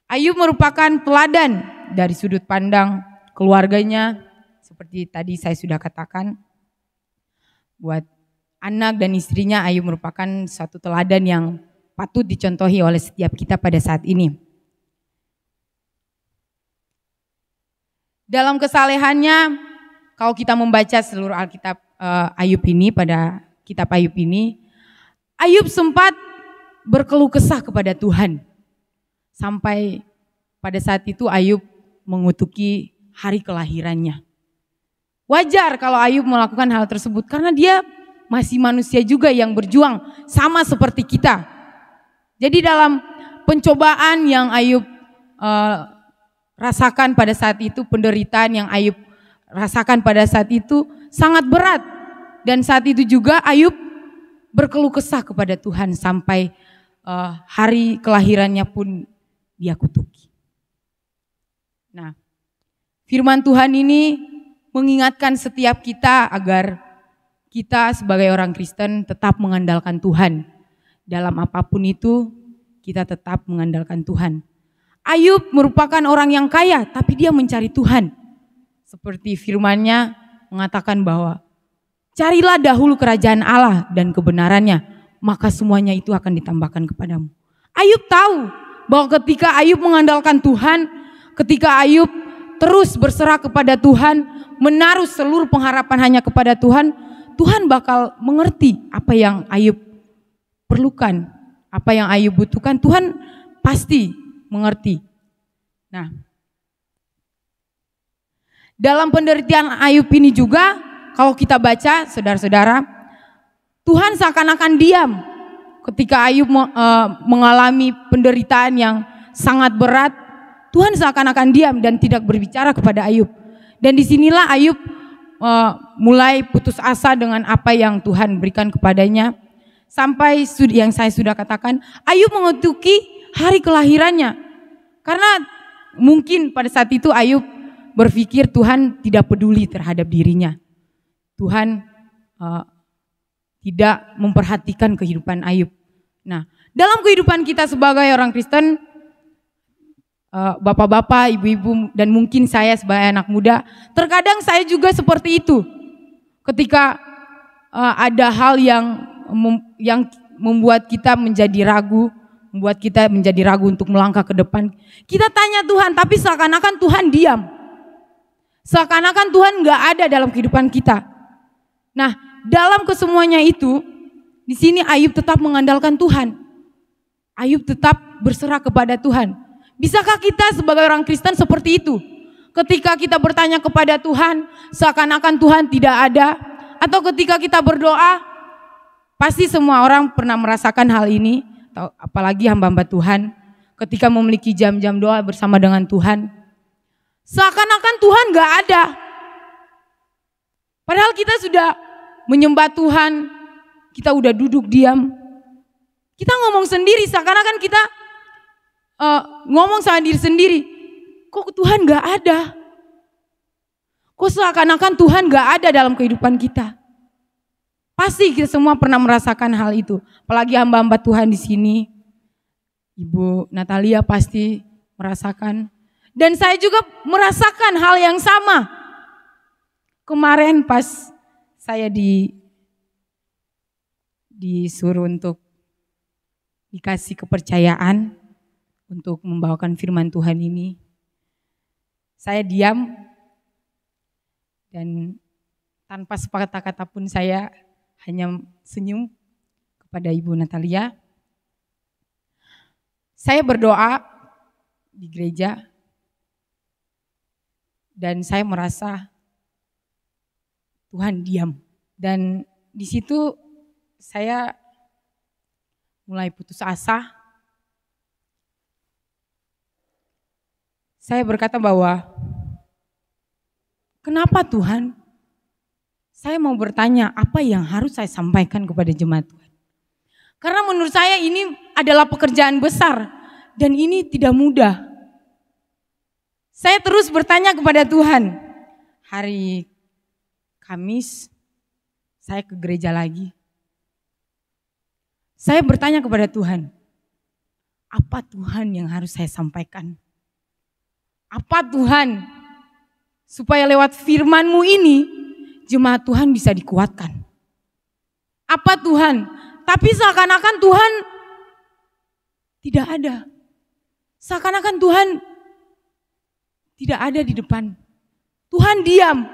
Speaker 7: Ayub merupakan teladan dari sudut pandang keluarganya, seperti tadi saya sudah katakan. Buat anak dan istrinya, Ayub merupakan suatu teladan yang patut dicontohi oleh setiap kita pada saat ini. Dalam kesalehannya, kalau kita membaca seluruh Alkitab Ayub ini, pada kitab Ayub ini, Ayub sempat berkeluh kesah kepada Tuhan. Sampai pada saat itu Ayub mengutuki hari kelahirannya. Wajar kalau Ayub melakukan hal tersebut karena dia masih manusia juga yang berjuang sama seperti kita. Jadi dalam pencobaan yang Ayub rasakan pada saat itu, penderitaan yang Ayub rasakan pada saat itu sangat berat. Dan saat itu juga Ayub berkeluh kesah kepada Tuhan sampai hari kelahirannya pun dia kutuki. Nah, firman Tuhan ini mengingatkan setiap kita agar kita sebagai orang Kristen tetap mengandalkan Tuhan. Dalam apapun itu, kita tetap mengandalkan Tuhan. Ayub merupakan orang yang kaya, tapi dia mencari Tuhan. Seperti firman-Nya mengatakan bahwa carilah dahulu kerajaan Allah dan kebenarannya, maka semuanya itu akan ditambahkan kepadamu. Ayub tahu bahwa ketika Ayub mengandalkan Tuhan, ketika Ayub terus berserah kepada Tuhan, menaruh seluruh pengharapan hanya kepada Tuhan, Tuhan bakal mengerti apa yang Ayub perlukan, apa yang Ayub butuhkan, Tuhan pasti mengerti. Nah, dalam penderitaan Ayub ini juga, kalau kita baca saudara-saudara, Tuhan seakan-akan diam ketika Ayub mengalami penderitaan yang sangat berat. Tuhan seakan-akan diam dan tidak berbicara kepada Ayub. Dan disinilah Ayub mulai putus asa dengan apa yang Tuhan berikan kepadanya. Sampai yang saya sudah katakan, Ayub mengutuki hari kelahirannya. Karena mungkin pada saat itu Ayub berpikir Tuhan tidak peduli terhadap dirinya. Tuhan tidak memperhatikan kehidupan Ayub. Nah, dalam kehidupan kita sebagai orang Kristen, bapak-bapak, ibu-ibu, dan mungkin saya sebagai anak muda, terkadang saya juga seperti itu. Ketika ada hal yang membuat kita menjadi ragu, membuat kita menjadi ragu untuk melangkah ke depan, kita tanya Tuhan, tapi seakan-akan Tuhan diam. Seakan-akan Tuhan nggak ada dalam kehidupan kita. Nah, dalam kesemuanya itu, di sini Ayub tetap mengandalkan Tuhan. Ayub tetap berserah kepada Tuhan. Bisakah kita sebagai orang Kristen seperti itu? Ketika kita bertanya kepada Tuhan, seakan-akan Tuhan tidak ada. Atau ketika kita berdoa, pasti semua orang pernah merasakan hal ini. Apalagi hamba-hamba Tuhan, ketika memiliki jam-jam doa bersama dengan Tuhan, Seakan-akan Tuhan gak ada. Padahal kita sudah menyembah Tuhan, kita udah duduk diam. Kita ngomong sendiri, seakan-akan kita ngomong sama diri sendiri. Kok Tuhan gak ada? Kok seakan-akan Tuhan gak ada dalam kehidupan kita? Pasti kita semua pernah merasakan hal itu. Apalagi hamba-hamba Tuhan di sini. Ibu Natalia pasti merasakan. Dan saya juga merasakan hal yang sama. Kemarin pas saya disuruh untuk dikasih kepercayaan untuk membawakan firman Tuhan ini. Saya diam dan tanpa sepatah kata pun saya hanya senyum kepada Ibu Natalia. Saya berdoa di gereja dan saya merasa Tuhan diam. Dan di situ saya mulai putus asa. Saya berkata bahwa, kenapa Tuhan? Saya mau bertanya apa yang harus saya sampaikan kepada jemaat Tuhan. Karena menurut saya ini adalah pekerjaan besar dan ini tidak mudah. Saya terus bertanya kepada Tuhan. Hari Kamis saya ke gereja lagi. Saya bertanya kepada Tuhan, apa Tuhan yang harus saya sampaikan? Apa Tuhan supaya lewat firman-Mu ini jemaat Tuhan bisa dikuatkan? Apa Tuhan? Tapi seakan-akan Tuhan tidak ada. Seakan-akan Tuhan tidak ada di depan. Tuhan diam.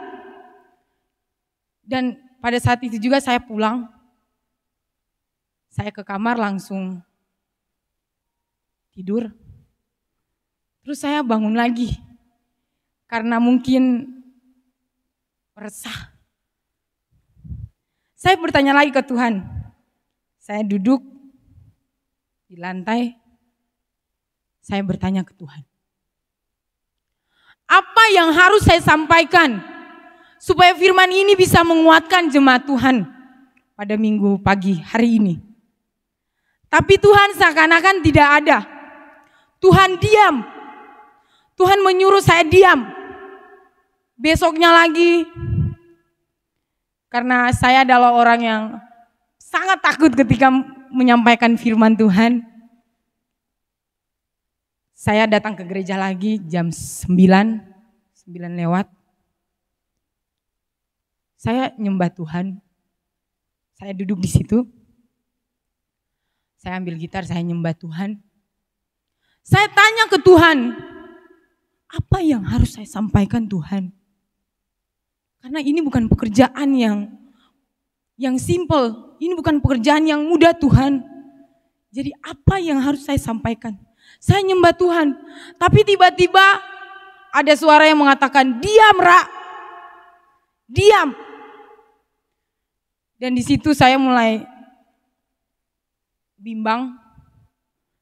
Speaker 7: Dan pada saat itu juga saya pulang. Saya ke kamar langsung tidur. Terus saya bangun lagi. Karena mungkin resah. Saya bertanya lagi ke Tuhan. Saya duduk di lantai. Saya bertanya ke Tuhan. Apa yang harus saya sampaikan supaya firman ini bisa menguatkan jemaat Tuhan pada minggu pagi hari ini? Tapi Tuhan seakan-akan tidak ada. Tuhan diam. Tuhan menyuruh saya diam. Besoknya lagi, karena saya adalah orang yang sangat takut ketika menyampaikan firman Tuhan. Saya datang ke gereja lagi jam 9 lewat. Saya nyembah Tuhan. Saya duduk di situ. Saya ambil gitar, saya nyembah Tuhan. Saya tanya ke Tuhan, apa yang harus saya sampaikan Tuhan? Karena ini bukan pekerjaan yang simple. Ini bukan pekerjaan yang mudah Tuhan. Jadi apa yang harus saya sampaikan? Saya nyembah Tuhan. Tapi tiba-tiba ada suara yang mengatakan, diam Ra. Diam. Dan di situ saya mulai bimbang.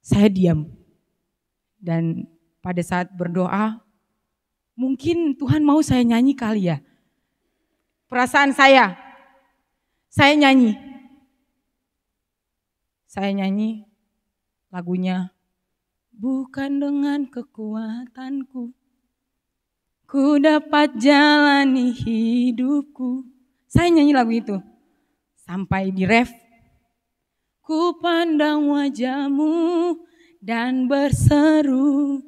Speaker 7: Saya diam. Dan pada saat berdoa, mungkin Tuhan mau saya nyanyi kali ya. Perasaan saya nyanyi. Saya nyanyi lagunya, bukan dengan kekuatanku, ku dapat jalani hidupku. Saya nyanyi lagu itu. Sampai di ref, ku pandang wajahmu dan berseru.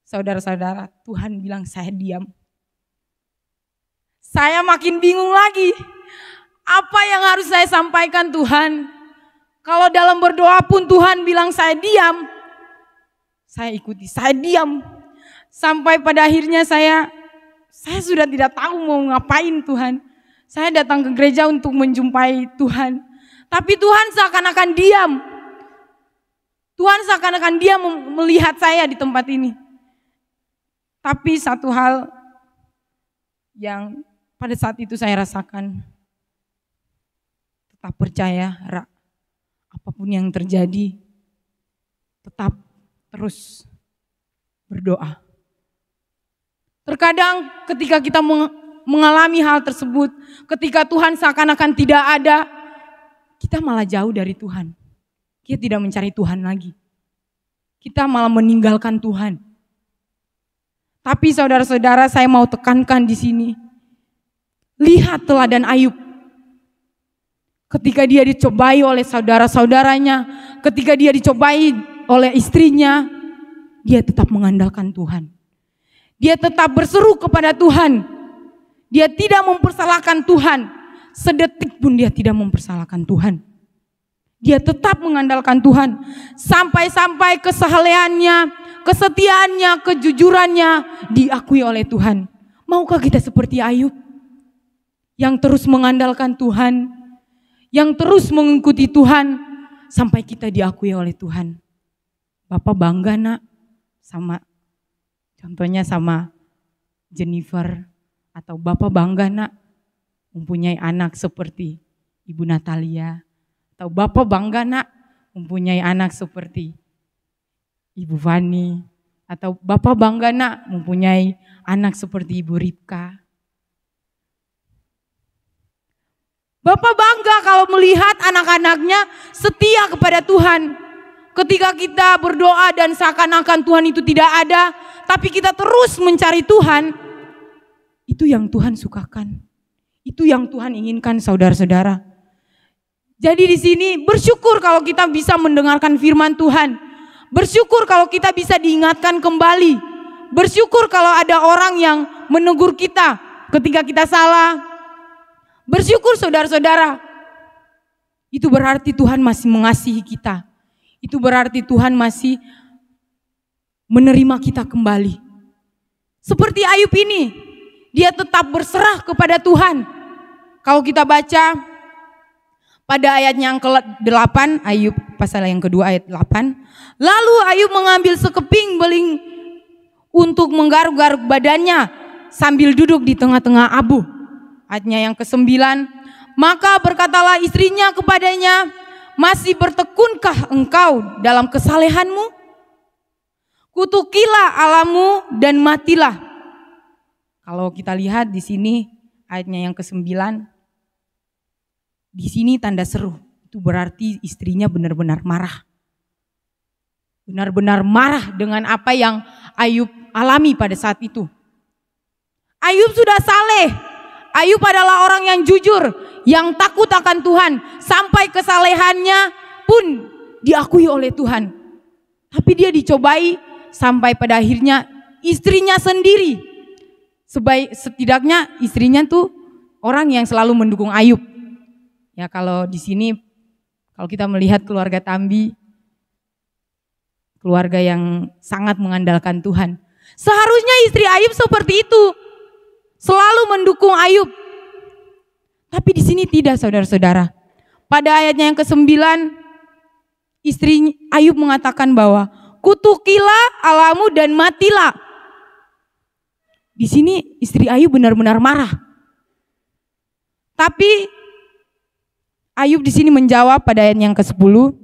Speaker 7: Saudara-saudara, Tuhan bilang saya diam. Saya makin bingung lagi. Apa yang harus saya sampaikan Tuhan? Kalau dalam berdoa pun Tuhan bilang saya diam. Saya ikuti, saya diam. Sampai pada akhirnya saya sudah tidak tahu mau ngapain Tuhan. Saya datang ke gereja untuk menjumpai Tuhan. Tapi Tuhan seakan-akan diam. Tuhan seakan-akan diam melihat saya di tempat ini. Tapi satu hal yang pada saat itu saya rasakan, tetap percaya, Ra, apapun yang terjadi, tetap terus berdoa. Terkadang ketika kita mengalami hal tersebut, ketika Tuhan seakan-akan tidak ada, kita malah jauh dari Tuhan. Kita tidak mencari Tuhan lagi. Kita malah meninggalkan Tuhan. Tapi saudara-saudara, saya mau tekankan di sini. Lihat teladan Ayub. Ketika dia dicobai oleh saudara-saudaranya, ketika dia dicobai oleh istrinya, dia tetap mengandalkan Tuhan. Dia tetap berseru kepada Tuhan. Dia tidak mempersalahkan Tuhan. Sedetik pun dia tidak mempersalahkan Tuhan. Dia tetap mengandalkan Tuhan. Sampai-sampai kesalehannya, kesetiaannya, kejujurannya diakui oleh Tuhan. Maukah kita seperti Ayub? Yang terus mengandalkan Tuhan, yang terus mengikuti Tuhan, sampai kita diakui oleh Tuhan. Bapak bangga nak, contohnya sama Jennifer, atau Bapak bangga nak mempunyai anak seperti Ibu Natalia, atau Bapak bangga nak mempunyai anak seperti Ibu Fani, atau Bapak bangga nak mempunyai anak seperti Ibu Ripka. Bapak bangga kalau melihat anak-anaknya setia kepada Tuhan. Ketika kita berdoa dan seakan-akan Tuhan itu tidak ada, tapi kita terus mencari Tuhan, itu yang Tuhan sukakan. Itu yang Tuhan inginkan, saudara-saudara. Jadi di sini bersyukur kalau kita bisa mendengarkan firman Tuhan. Bersyukur kalau kita bisa diingatkan kembali. Bersyukur kalau ada orang yang menegur kita ketika kita salah. Bersyukur saudara-saudara. Itu berarti Tuhan masih mengasihi kita. Itu berarti Tuhan masih menerima kita kembali. Seperti Ayub ini, dia tetap berserah kepada Tuhan. Kalau kita baca pada ayat yang ke-8, Ayub pasal yang kedua ayat 8. Lalu Ayub mengambil sekeping beling untuk menggaruk-garuk badannya sambil duduk di tengah-tengah abu. Ayatnya yang ke-9, maka berkatalah istrinya kepadanya, masih bertekunkah engkau dalam kesalehanmu? Kutukilah Allahmu dan matilah. Kalau kita lihat di sini ayatnya yang ke-9, di sini tanda seru. Itu berarti istrinya benar-benar marah. Benar-benar marah dengan apa yang Ayub alami pada saat itu. Ayub sudah saleh. Ayub adalah orang yang jujur, yang takut akan Tuhan. Sampai kesalehannya pun diakui oleh Tuhan. Tapi dia dicobai sampai pada akhirnya istrinya sendiri. Setidaknya istrinya tuh orang yang selalu mendukung Ayub. Ya kalau di sini, kalau kita melihat keluarga Tambi, keluarga yang sangat mengandalkan Tuhan. Seharusnya istri Ayub seperti itu. Selalu mendukung Ayub. Tapi di sini tidak, saudara-saudara. Pada ayatnya yang ke-9, istri Ayub mengatakan bahwa kutukilah Allahmu dan matilah. Di sini istri Ayub benar-benar marah. Tapi Ayub di sini menjawab pada ayat yang ke-10.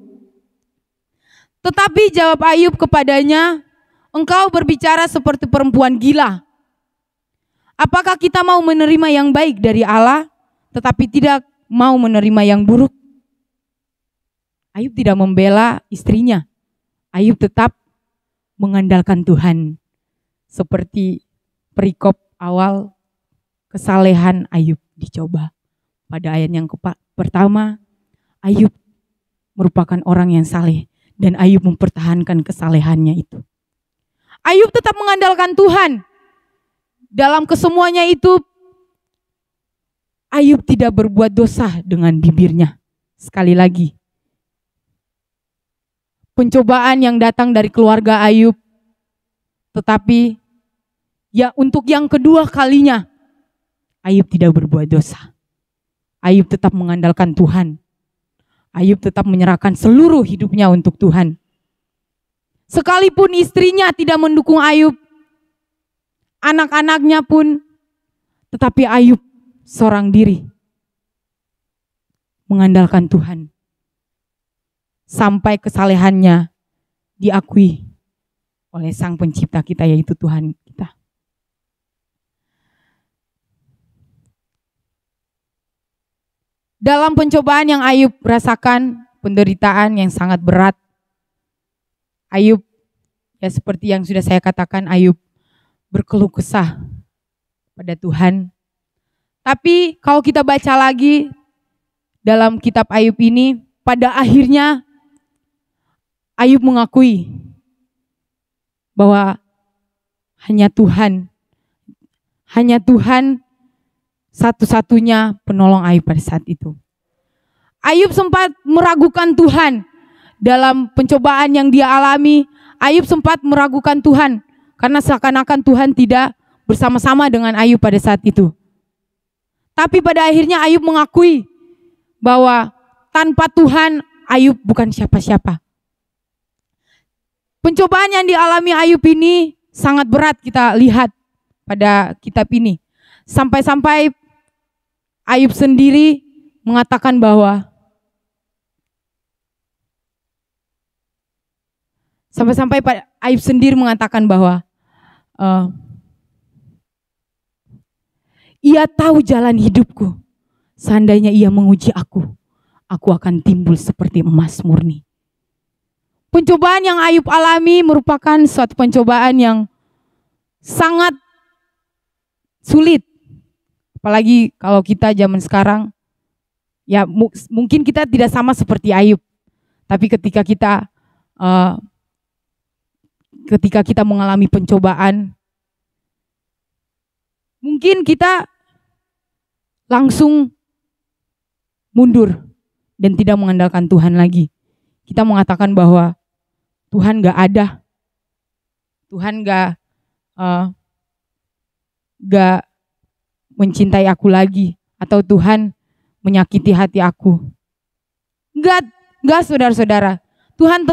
Speaker 7: Tetapi jawab Ayub kepadanya, engkau berbicara seperti perempuan gila. Apakah kita mau menerima yang baik dari Allah, tetapi tidak mau menerima yang buruk? Ayub tidak membela istrinya. Ayub tetap mengandalkan Tuhan. Seperti perikop awal, kesalehan Ayub dicoba. Pada ayat yang pertama, Ayub merupakan orang yang saleh. Dan Ayub mempertahankan kesalehannya itu. Ayub tetap mengandalkan Tuhan. Dalam kesemuanya itu, Ayub tidak berbuat dosa dengan bibirnya. Sekali lagi, pencobaan yang datang dari keluarga Ayub, tetapi ya untuk yang kedua kalinya, Ayub tidak berbuat dosa. Ayub tetap mengandalkan Tuhan. Ayub tetap menyerahkan seluruh hidupnya untuk Tuhan. Sekalipun istrinya tidak mendukung Ayub, anak-anaknya pun, tetapi Ayub seorang diri mengandalkan Tuhan. Sampai kesalehannya diakui oleh Sang Pencipta kita, yaitu Tuhan kita. Dalam pencobaan yang Ayub rasakan, penderitaan yang sangat berat, Ayub, ya seperti yang sudah saya katakan, Ayub berkeluh kesah pada Tuhan. Tapi kalau kita baca lagi dalam kitab Ayub ini, pada akhirnya Ayub mengakui bahwa hanya Tuhan satu-satunya penolong Ayub pada saat itu. Ayub sempat meragukan Tuhan dalam pencobaan yang dia alami. Ayub sempat meragukan Tuhan karena seakan-akan Tuhan tidak bersama-sama dengan Ayub pada saat itu. Tapi pada akhirnya Ayub mengakui bahwa tanpa Tuhan Ayub bukan siapa-siapa. Pencobaan yang dialami Ayub ini sangat berat kita lihat pada kitab ini. Sampai-sampai Ayub sendiri mengatakan bahwa Ayub sendiri mengatakan bahwa ia tahu jalan hidupku. Seandainya ia menguji aku akan timbul seperti emas murni. Pencobaan yang Ayub alami merupakan suatu pencobaan yang sangat sulit. Apalagi kalau kita zaman sekarang, ya mungkin kita tidak sama seperti Ayub. Tapi ketika kita mengalami pencobaan, mungkin kita langsung mundur dan tidak mengandalkan Tuhan lagi. Kita mengatakan bahwa Tuhan gak ada, Tuhan gak mencintai aku lagi, atau Tuhan menyakiti hati aku. Enggak saudara-saudara. Tuhan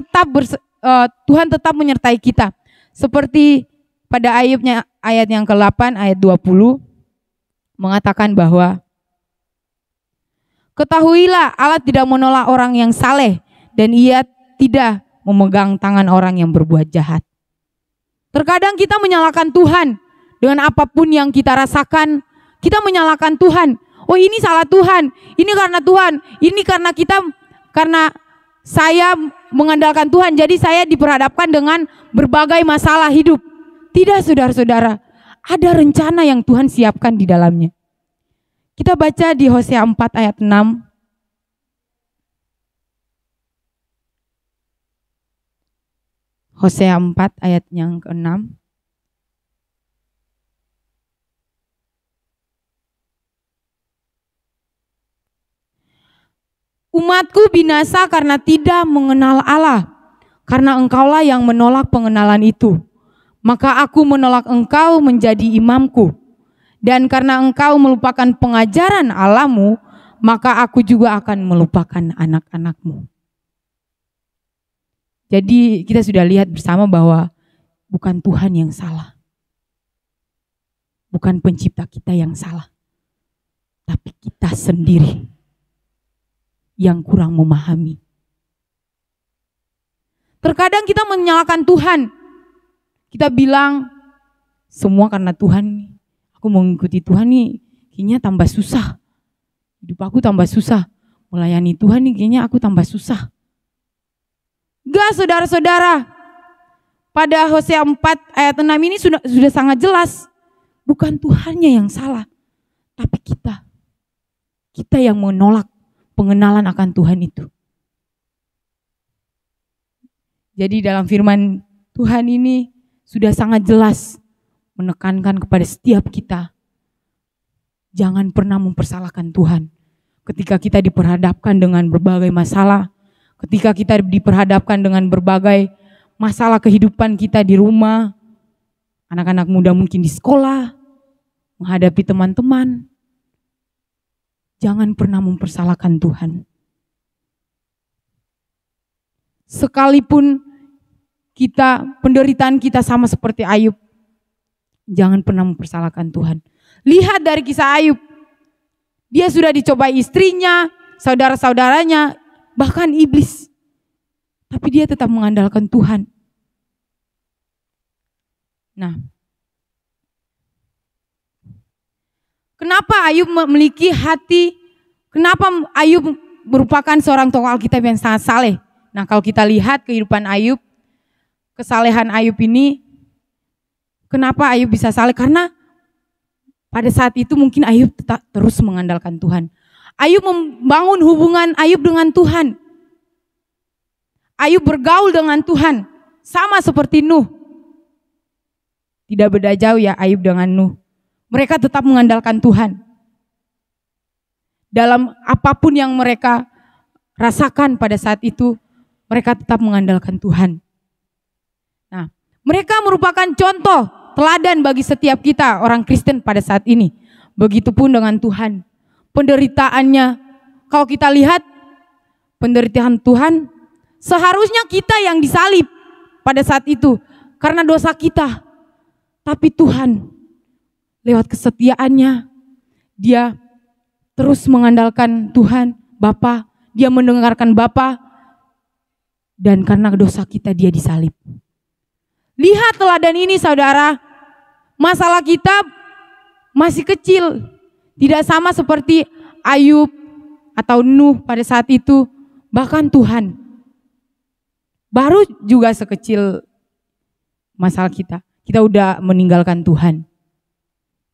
Speaker 7: tetap menyertai kita. Seperti pada Ayubnya ayat yang ke-8 ayat 20 mengatakan bahwa ketahuilah Allah tidak menolak orang yang saleh dan ia tidak memegang tangan orang yang berbuat jahat. Terkadang kita menyalahkan Tuhan dengan apapun yang kita rasakan. Kita menyalahkan Tuhan. Oh, ini salah Tuhan. Ini karena Tuhan. Ini karena saya mengandalkan Tuhan. Jadi saya diperhadapkan dengan berbagai masalah hidup. Tidak, saudara-saudara. Ada rencana yang Tuhan siapkan di dalamnya. Kita baca di Hosea 4 ayat 6. Hosea 4 ayat yang ke-6. Umatku binasa karena tidak mengenal Allah, karena engkaulah yang menolak pengenalan itu. Maka aku menolak engkau menjadi imamku. Dan karena engkau melupakan pengajaran Allahmu, maka aku juga akan melupakan anak-anakmu. Jadi kita sudah lihat bersama bahwa bukan Tuhan yang salah. Bukan pencipta kita yang salah. Tapi kita sendiri yang kurang memahami. Terkadang kita menyalahkan Tuhan. Kita bilang semua karena Tuhan. Aku mau mengikuti Tuhan nih, kayaknya tambah susah. Hidup aku tambah susah. Melayani Tuhan nih kayaknya aku tambah susah. Enggak, saudara-saudara. Pada Hosea 4 ayat 6 ini sudah sangat jelas. Bukan Tuhannya yang salah, tapi kita. Kita yang menolak pengenalan akan Tuhan itu. Jadi dalam firman Tuhan ini sudah sangat jelas menekankan kepada setiap kita. Jangan pernah mempersalahkan Tuhan. Ketika kita diperhadapkan dengan berbagai masalah, ketika kita diperhadapkan dengan berbagai masalah kehidupan kita di rumah, anak-anak muda mungkin di sekolah, menghadapi teman-teman, jangan pernah mempersalahkan Tuhan. Sekalipun penderitaan kita sama seperti Ayub, jangan pernah mempersalahkan Tuhan. Lihat dari kisah Ayub. Dia sudah dicobai istrinya, saudara-saudaranya, bahkan iblis. Tapi dia tetap mengandalkan Tuhan. Nah, kenapa Ayub memiliki hati Kenapa Ayub merupakan seorang tokoh Alkitab yang sangat saleh? Nah, kalau kita lihat kehidupan Ayub, kesalehan Ayub ini, kenapa Ayub bisa saleh? Karena pada saat itu mungkin Ayub tetap terus mengandalkan Tuhan. Ayub membangun hubungan Ayub dengan Tuhan. Ayub bergaul dengan Tuhan, sama seperti Nuh. Tidak beda jauh ya Ayub dengan Nuh. Mereka tetap mengandalkan Tuhan. Dalam apapun yang mereka rasakan pada saat itu, mereka tetap mengandalkan Tuhan. Nah, mereka merupakan contoh teladan bagi setiap kita orang Kristen pada saat ini. Begitupun dengan Tuhan. Penderitaannya, kalau kita lihat penderitaan Tuhan, seharusnya kita yang disalib pada saat itu karena dosa kita. Tapi Tuhan lewat kesetiaannya, dia terus mengandalkan Tuhan, Bapa, dia mendengarkan Bapa, dan karena dosa kita dia disalib. Lihat teladan ini saudara, masalah kita masih kecil, tidak sama seperti Ayub atau Nuh pada saat itu, bahkan Tuhan. Baru juga sekecil masalah kita udah meninggalkan Tuhan.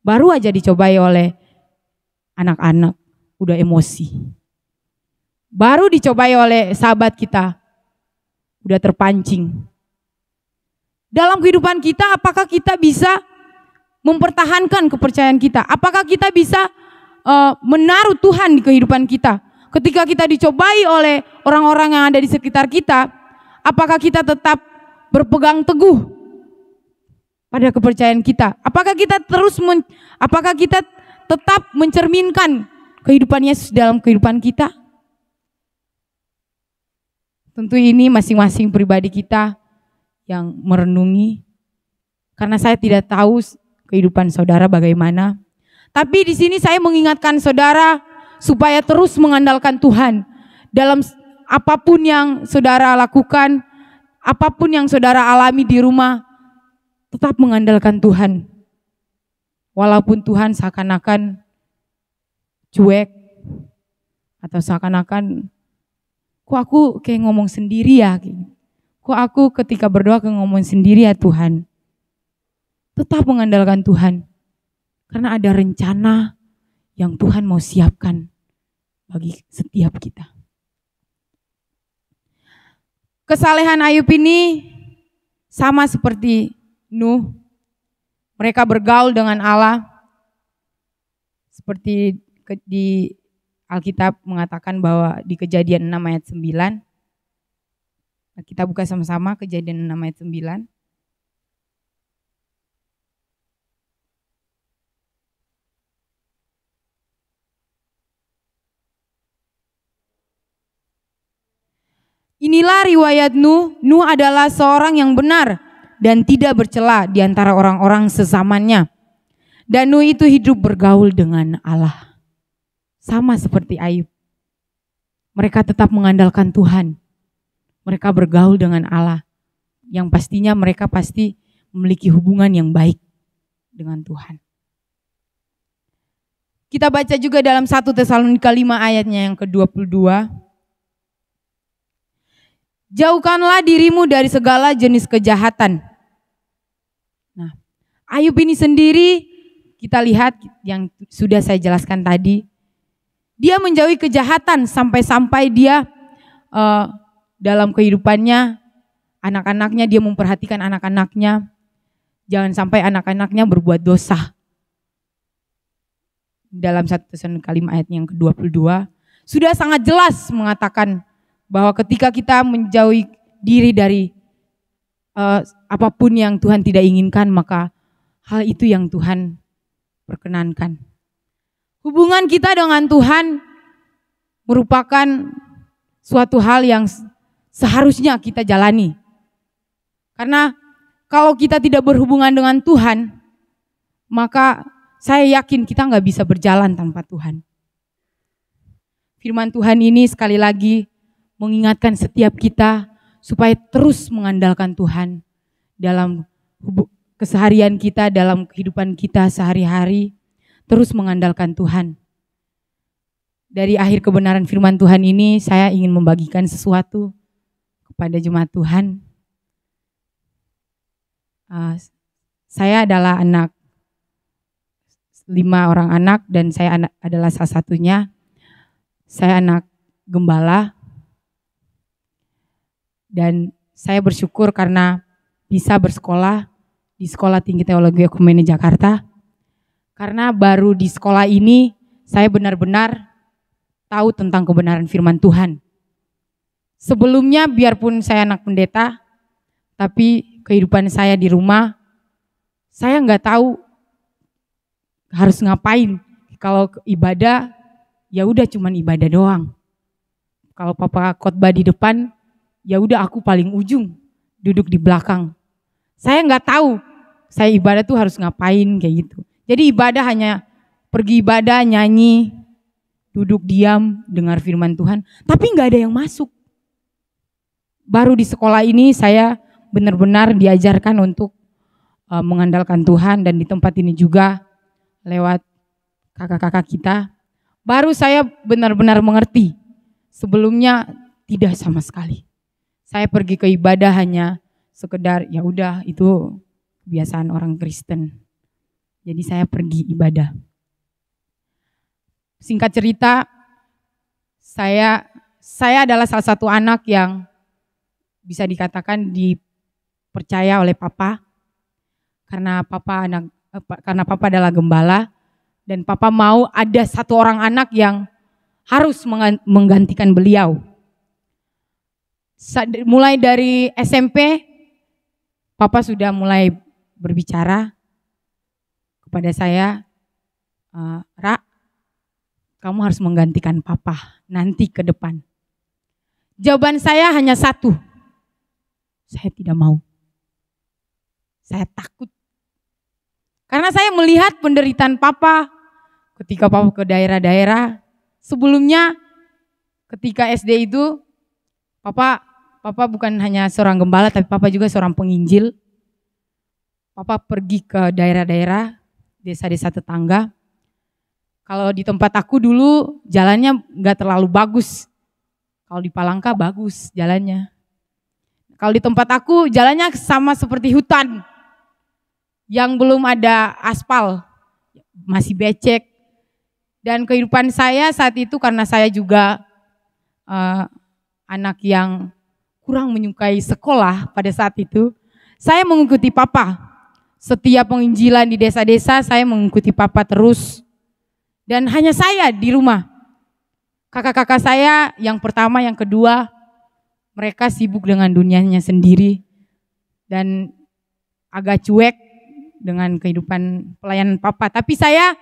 Speaker 7: Baru aja dicobai oleh anak-anak, udah emosi. Baru dicobai oleh sahabat kita, udah terpancing. Dalam kehidupan kita, apakah kita bisa mempertahankan kepercayaan kita? Apakah kita bisa menaruh Tuhan di kehidupan kita? Ketika kita dicobai oleh orang-orang yang ada di sekitar kita, apakah kita tetap berpegang teguh pada kepercayaan kita? Apakah kita tetap mencerminkan kehidupan Yesus dalam kehidupan kita? Tentu ini masing-masing pribadi kita yang merenungi. Karena saya tidak tahu kehidupan saudara bagaimana. Tapi di sini saya mengingatkan saudara supaya terus mengandalkan Tuhan dalam apapun yang saudara lakukan, apapun yang saudara alami di rumah, tetap mengandalkan Tuhan. Walaupun Tuhan seakan-akan cuek atau seakan-akan kok aku kayak ngomong sendiri ya, kok aku ketika berdoa kayak ngomong sendiri ya Tuhan. Tetap mengandalkan Tuhan karena ada rencana yang Tuhan mau siapkan bagi setiap kita. Kesalehan Ayub ini sama seperti Nuh. Mereka bergaul dengan Allah. Seperti di Alkitab mengatakan bahwa di Kejadian 6 ayat 9. Kita buka sama-sama Kejadian 6 ayat 9. Inilah riwayat Nuh. Nuh adalah seorang yang benar dan tidak bercela di antara orang-orang sezamannya. Dan Nuh itu hidup bergaul dengan Allah. Sama seperti Ayub. Mereka tetap mengandalkan Tuhan. Mereka bergaul dengan Allah. Yang pastinya mereka pasti memiliki hubungan yang baik dengan Tuhan. Kita baca juga dalam 1 Tesalonika 5 ayatnya yang ke-22. Jauhkanlah dirimu dari segala jenis kejahatan. Nah, Ayub ini sendiri kita lihat yang sudah saya jelaskan tadi. Dia menjauhi kejahatan sampai-sampai dia dalam kehidupannya, anak-anaknya dia memperhatikan anak-anaknya. Jangan sampai anak-anaknya berbuat dosa. Dalam 1 Tesalonika 5 ayat yang ke-22 sudah sangat jelas mengatakan bahwa ketika kita menjauhi diri dari apapun yang Tuhan tidak inginkan, maka hal itu yang Tuhan perkenankan. Hubungan kita dengan Tuhan merupakan suatu hal yang seharusnya kita jalani. Karena kalau kita tidak berhubungan dengan Tuhan, maka saya yakin kita nggak bisa berjalan tanpa Tuhan. Firman Tuhan ini sekali lagi mengingatkan setiap kita supaya terus mengandalkan Tuhan dalam keseharian kita, dalam kehidupan kita sehari-hari, terus mengandalkan Tuhan. dari akhir kebenaran firman Tuhan ini saya ingin membagikan sesuatu kepada jemaat Tuhan. Saya adalah anak 5 orang anak dan saya adalah salah satunya. Saya anak gembala dan saya bersyukur karena bisa bersekolah di Sekolah Tinggi Teologi Ekumene Jakarta. Karena baru di sekolah ini saya benar-benar tahu tentang kebenaran firman Tuhan. Sebelumnya biarpun saya anak pendeta, tapi kehidupan saya di rumah, saya nggak tahu harus ngapain. Kalau ibadah, ya udah cuman ibadah doang. Kalau papa khotbah di depan, ya udah aku paling ujung, duduk di belakang. Saya nggak tahu, saya ibadah tuh harus ngapain kayak gitu. Jadi ibadah hanya pergi ibadah, nyanyi, duduk diam, dengar firman Tuhan, tapi nggak ada yang masuk. Baru di sekolah ini saya benar-benar diajarkan untuk mengandalkan Tuhan, dan di tempat ini juga lewat kakak-kakak kita, baru saya benar-benar mengerti. Sebelumnya tidak sama sekali. Saya pergi ke ibadah hanya sekedar ya udah itu kebiasaan orang Kristen. Jadi saya pergi ibadah. Singkat cerita, saya adalah salah satu anak yang bisa dikatakan dipercaya oleh papa, karena papa adalah gembala dan papa mau ada satu orang anak yang harus menggantikan beliau. Mulai dari SMP, papa sudah mulai berbicara kepada saya, Ra, kamu harus menggantikan papa nanti ke depan. Jawaban saya hanya satu, saya tidak mau. Saya takut. Karena saya melihat penderitaan papa ketika papa ke daerah-daerah. Sebelumnya ketika SD itu, papa bukan hanya seorang gembala, tapi papa juga seorang penginjil. Papa pergi ke daerah-daerah, desa-desa tetangga. Kalau di tempat aku dulu jalannya nggak terlalu bagus. Kalau di Palangka bagus jalannya. Kalau di tempat aku jalannya sama seperti hutan yang belum ada aspal, masih becek. Dan kehidupan saya saat itu karena saya juga anak yang kurang menyukai sekolah pada saat itu, saya mengikuti papa. Setiap penginjilan di desa-desa saya mengikuti papa terus. Dan hanya saya di rumah. Kakak-kakak saya yang pertama, yang kedua, mereka sibuk dengan dunianya sendiri. Dan agak cuek dengan kehidupan pelayanan papa. Tapi saya,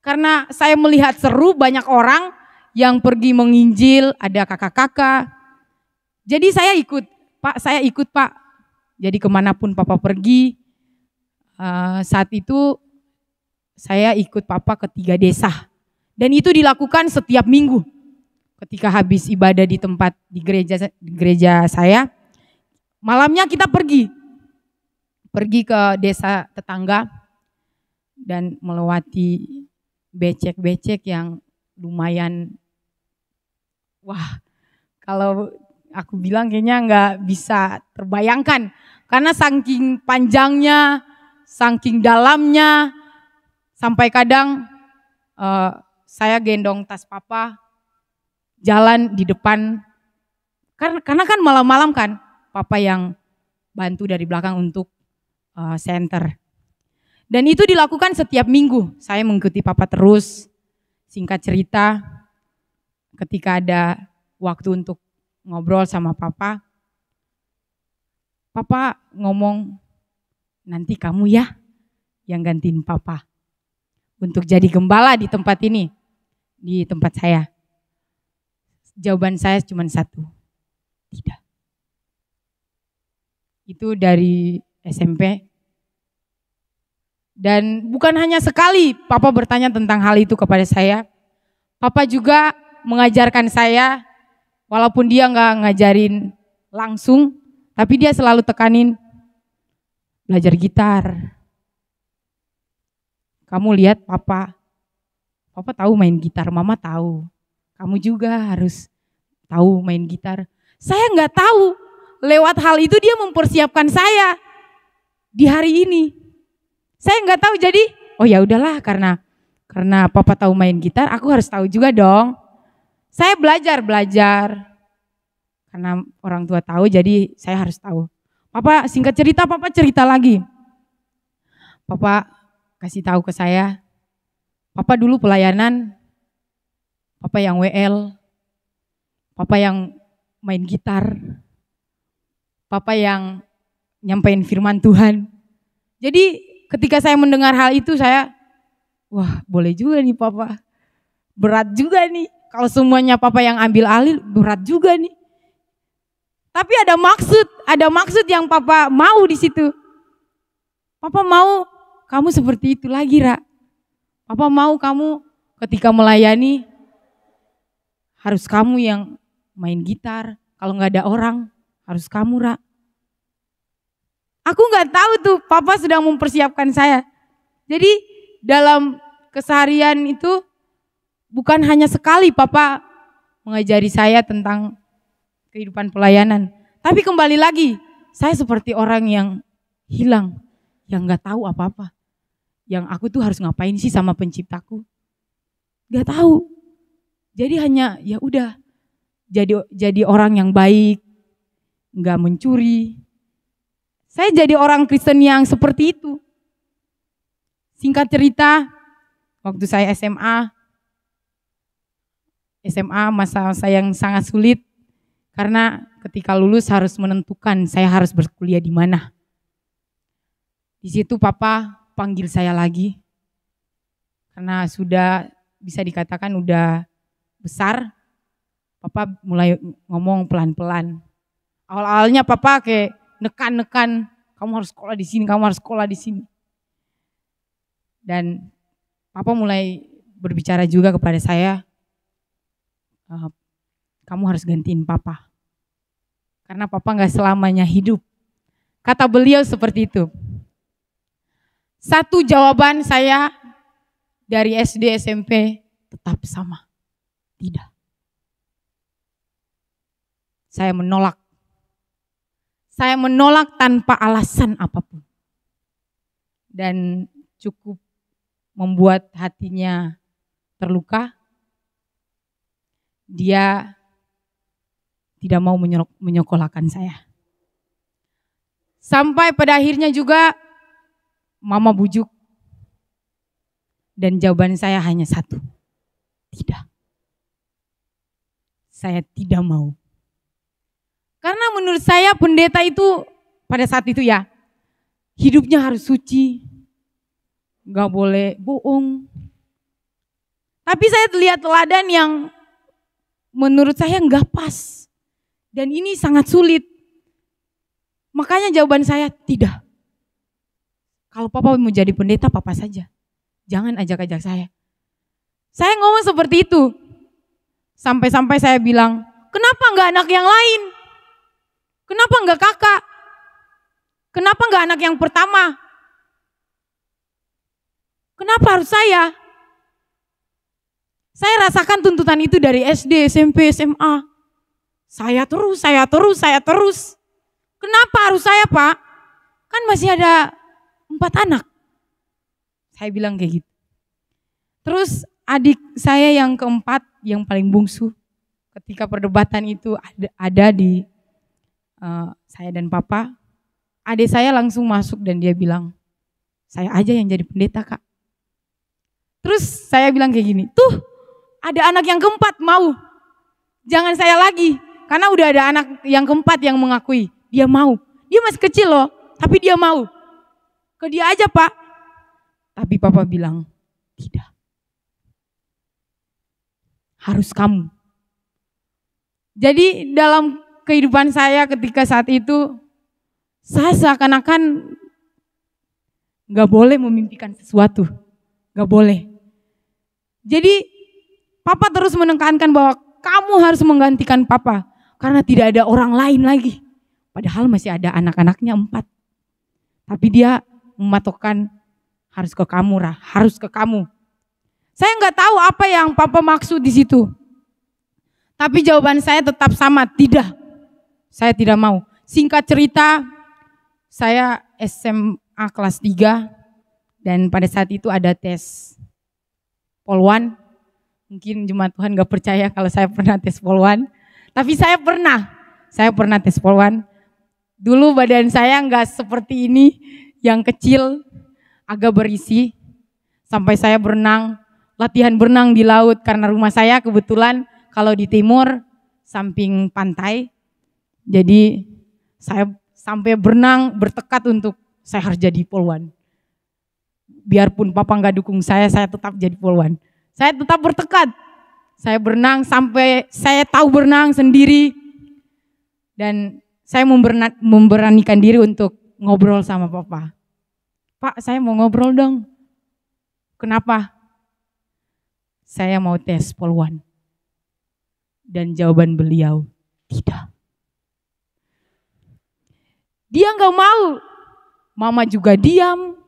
Speaker 7: karena saya melihat seru banyak orang yang pergi menginjil, ada kakak-kakak. Jadi saya ikut pak. Jadi kemanapun papa pergi, saat itu saya ikut papa ke 3 desa. Dan itu dilakukan setiap minggu. Ketika habis ibadah di tempat di gereja saya, malamnya kita pergi ke desa tetangga dan melewati becek-becek yang lumayan, wah, kalau aku bilang kayaknya nggak bisa terbayangkan karena saking panjangnya, saking dalamnya, sampai kadang saya gendong tas papa jalan di depan, karena kan malam-malam kan papa yang bantu dari belakang untuk center. Dan itu dilakukan setiap minggu. Saya mengikuti papa terus. Singkat cerita, ketika ada waktu untuk ngobrol sama papa ngomong, nanti kamu ya yang gantiin papa untuk jadi gembala di tempat ini, di tempat saya. Jawaban saya cuma satu, tidak. Itu dari SMP. Dan bukan hanya sekali papa bertanya tentang hal itu kepada saya. Papa juga mengajarkan saya, walaupun dia nggak ngajarin langsung, tapi dia selalu tekanin, belajar gitar. Kamu lihat papa Papa tahu main gitar, mama tahu. Kamu juga harus tahu main gitar. Saya nggak tahu. Lewat hal itu dia mempersiapkan saya di hari ini. Saya nggak tahu, jadi oh ya udahlah, karena papa tahu main gitar, aku harus tahu juga dong. Saya belajar karena orang tua tahu, jadi saya harus tahu. Papa singkat cerita, papa cerita lagi. Papa kasih tahu ke saya, papa dulu pelayanan, papa yang WL, papa yang main gitar, papa yang nyampein firman Tuhan. Jadi ketika saya mendengar hal itu, saya, wah boleh juga nih papa, berat juga nih. Kalau semuanya papa yang ambil alih, berat juga nih. Tapi ada maksud yang papa mau di situ. Papa mau kamu seperti itu lagi, Ra. Papa mau kamu ketika melayani, harus kamu yang main gitar. Kalau nggak ada orang, harus kamu, Ra. Aku nggak tahu tuh, papa sedang mempersiapkan saya. Jadi dalam keseharian itu, bukan hanya sekali papa mengajari saya tentang kehidupan pelayanan. Tapi kembali lagi, saya seperti orang yang hilang, yang nggak tahu apa-apa. Yang aku tuh harus ngapain sih sama penciptaku? Nggak tahu. Jadi hanya ya udah, jadi orang yang baik, nggak mencuri. Saya jadi orang Kristen yang seperti itu. Singkat cerita, waktu saya SMA masa saya yang sangat sulit, karena ketika lulus harus menentukan saya harus berkuliah di mana. Di situ papa panggil saya lagi, karena sudah bisa dikatakan udah besar. Papa mulai ngomong pelan-pelan. Awal-awalnya papa kayak nekan, kamu harus sekolah di sini, kamu harus sekolah di sini. Dan papa mulai berbicara juga kepada saya, kamu harus gantiin papa. Karena papa gak selamanya hidup. Kata beliau seperti itu. Satu jawaban saya dari SD, SMP tetap sama. Tidak. Saya menolak. Saya menolak tanpa alasan apapun. Dan cukup membuat hatinya terluka. Dia tidak mau menyekolahkan saya. Sampai pada akhirnya juga mama bujuk. Dan jawaban saya hanya satu. Tidak. Saya tidak mau. Karena menurut saya pendeta itu pada saat itu ya, hidupnya harus suci. Gak boleh bohong. Tapi saya lihat teladan yang menurut saya nggak pas. Dan ini sangat sulit. Makanya jawaban saya tidak. Kalau papa mau jadi pendeta, papa saja. Jangan ajak-ajak saya. Saya ngomong seperti itu. Sampai-sampai saya bilang, kenapa nggak anak yang lain? Kenapa nggak kakak? Kenapa nggak anak yang pertama? Kenapa harus saya? Saya rasakan tuntutan itu dari SD, SMP, SMA. Saya terus. Kenapa harus saya, Pak? Kan masih ada 4 anak. Saya bilang kayak gitu. Terus adik saya yang keempat, yang paling bungsu, ketika perdebatan itu ada di saya dan papa, adik saya langsung masuk dan dia bilang, saya aja yang jadi pendeta, Kak. Terus saya bilang kayak gini, tuh ada anak yang keempat mau, jangan saya lagi, karena udah ada anak yang keempat yang mengakui, dia mau, dia masih kecil loh, tapi dia mau, ke dia aja Pak. Tapi papa bilang, tidak, harus kamu. Jadi dalam kehidupan saya ketika saat itu, saya seakan-akan gak boleh memimpikan sesuatu, gak boleh. Jadi papa terus menekankan bahwa kamu harus menggantikan papa, karena tidak ada orang lain lagi. Padahal masih ada anak-anaknya 4. Tapi dia mematokkan harus ke kamu, Rah, harus ke kamu. Saya nggak tahu apa yang papa maksud di situ. Tapi jawaban saya tetap sama, tidak. Saya tidak mau. Singkat cerita, saya SMA kelas 3 dan pada saat itu ada tes Polwan. Mungkin jemaat Tuhan gak percaya kalau saya pernah tes Polwan. Tapi saya pernah tes Polwan. Dulu badan saya gak seperti ini, yang kecil, agak berisi. Sampai saya latihan berenang di laut karena rumah saya kebetulan kalau di timur samping pantai. Jadi saya sampai berenang bertekad untuk saya harus jadi polwan. Biarpun papa gak dukung saya tetap jadi polwan. Saya tetap bertekad. Saya berenang sampai saya tahu berenang sendiri. Dan saya memberanikan diri untuk ngobrol sama papa. Pak, saya mau ngobrol dong. Kenapa? Saya mau tes polwan. Dan jawaban beliau, tidak. Dia gak mau. Mama juga diam.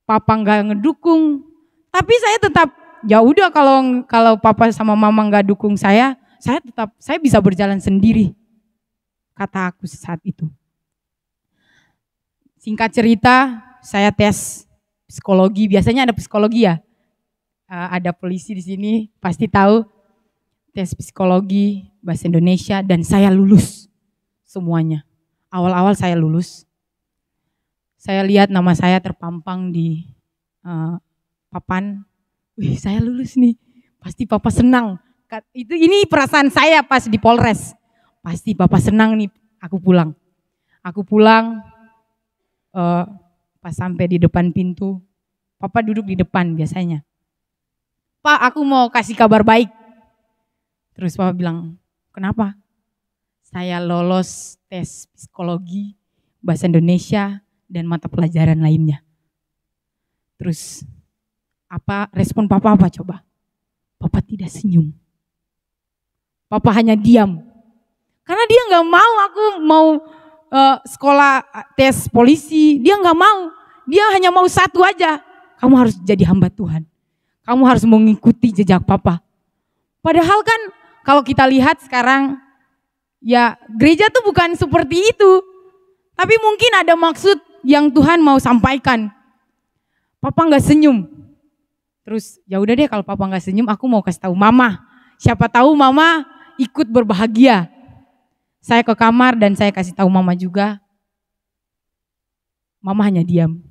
Speaker 7: Papa gak ngedukung. Tapi saya tetap, ya udah kalau papa sama mama gak dukung saya bisa berjalan sendiri. Kata aku saat itu. Singkat cerita, saya tes psikologi. Biasanya ada psikologi ya. Ada polisi di sini pasti tahu. Tes psikologi bahasa Indonesia dan saya lulus semuanya. Awal-awal saya lulus. Saya lihat nama saya terpampang di papan. Wih, saya lulus nih. Pasti papa senang. Ini perasaan saya pas di Polres. Pasti papa senang nih aku pulang. Aku pulang pas sampai di depan pintu. Papa duduk di depan biasanya. Pak, aku mau kasih kabar baik. Terus papa bilang, kenapa? Saya lolos tes psikologi, bahasa Indonesia, dan mata pelajaran lainnya. Terus apa respon papa apa coba? Papa tidak senyum. Papa hanya diam. Karena dia gak mau aku mau sekolah tes polisi. Dia gak mau. Dia hanya mau satu aja. Kamu harus jadi hamba Tuhan. Kamu harus mengikuti jejak papa. Padahal kan kalau kita lihat sekarang, ya gereja tuh bukan seperti itu. Tapi mungkin ada maksud yang Tuhan mau sampaikan. Papa gak senyum. Terus ya udah deh kalau papa gak senyum, aku mau kasih tahu mama. Siapa tahu mama ikut berbahagia. Saya ke kamar dan saya kasih tahu mama juga. Mama hanya diam.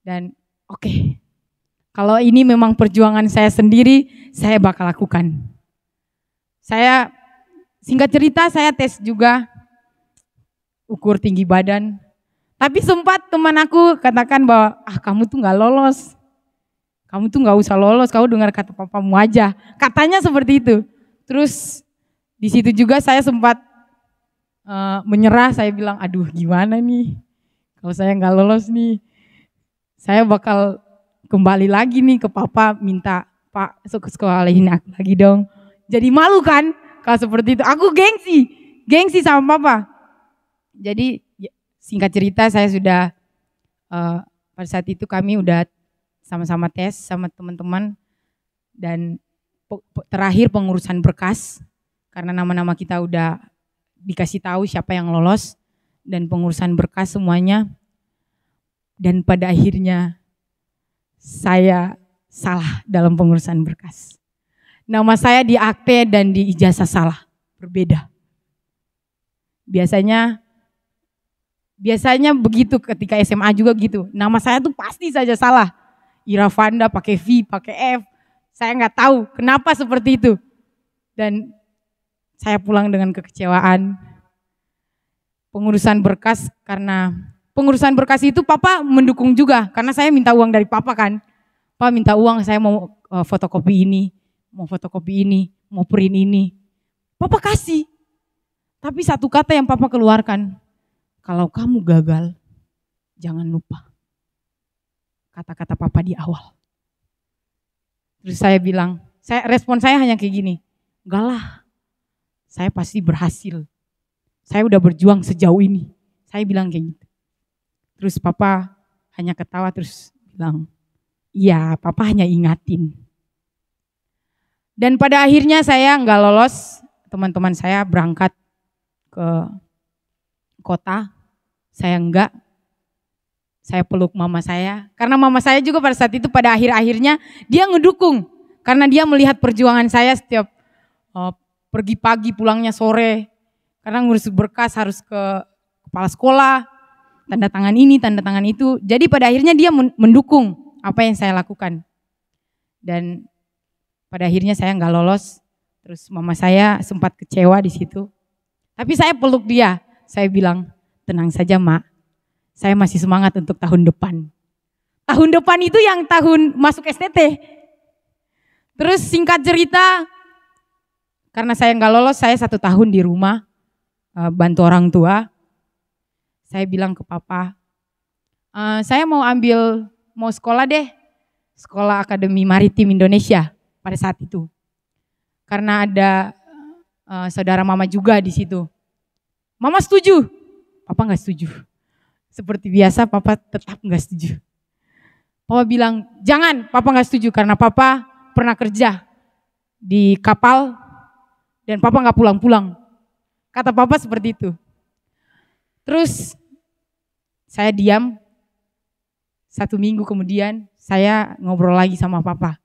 Speaker 7: Dan oke. Kalau ini memang perjuangan saya sendiri, saya bakal lakukan. Saya, singkat cerita saya tes juga, ukur tinggi badan. Tapi sempat teman aku katakan bahwa, kamu tuh gak lolos. Kamu tuh gak usah lolos, kamu dengar kata papamu aja. Katanya seperti itu. Terus di situ juga saya sempat menyerah, saya bilang, aduh gimana nih. Kalau saya gak lolos nih, saya bakal kembali lagi nih ke papa minta, Pak sekolahin aku lagi dong. Jadi malu kan kalau seperti itu. Aku gengsi sama papa. Jadi singkat cerita saya sudah, pada saat itu kami udah sama-sama tes sama teman-teman. Dan terakhir pengurusan berkas. Karena nama-nama kita udah dikasih tahu siapa yang lolos. Dan pengurusan berkas semuanya. Dan pada akhirnya saya salah dalam pengurusan berkas. Nama saya di akte dan di ijazah salah, berbeda. Biasanya begitu ketika SMA juga gitu. Nama saya tuh pasti saja salah. Iravanda pakai V, pakai F. Saya nggak tahu kenapa seperti itu. Dan saya pulang dengan kekecewaan. Pengurusan berkas pengurusan berkas itu papa mendukung juga karena saya minta uang dari papa kan. Papa minta uang, saya mau fotokopi ini, mau print ini. Papa kasih. Tapi satu kata yang papa keluarkan, kalau kamu gagal, jangan lupa. Kata-kata papa di awal. Terus saya bilang, respon saya hanya kayak gini, enggak lah, saya pasti berhasil. Saya udah berjuang sejauh ini. Saya bilang kayak gitu. Terus papa hanya ketawa terus bilang, Ya, papa hanya ingatin. Dan pada akhirnya saya nggak lolos, teman-teman saya berangkat ke kota, saya enggak. Saya peluk mama saya, karena mama saya juga pada saat itu pada akhir-akhirnya dia ngedukung. Karena dia melihat perjuangan saya setiap pergi pagi pulangnya sore. Karena ngurus berkas harus ke kepala sekolah, tanda tangan ini, tanda tangan itu. Jadi pada akhirnya dia mendukung apa yang saya lakukan. Dan pada akhirnya saya nggak lolos. Terus mama saya sempat kecewa di situ. Tapi saya peluk dia, saya bilang, tenang saja Mak. Saya masih semangat untuk tahun depan. Tahun depan itu yang tahun masuk STT. Terus singkat cerita, karena saya nggak lolos, saya 1 tahun di rumah bantu orang tua. Saya bilang ke papa, saya mau sekolah deh, sekolah Akademi Maritim Indonesia pada saat itu. Karena ada saudara mama juga di situ. Mama setuju, papa nggak setuju. Seperti biasa papa tetap gak setuju. Papa bilang jangan, papa gak setuju karena papa pernah kerja di kapal dan papa gak pulang-pulang. Kata papa seperti itu. Terus saya diam, 1 minggu kemudian saya ngobrol lagi sama papa.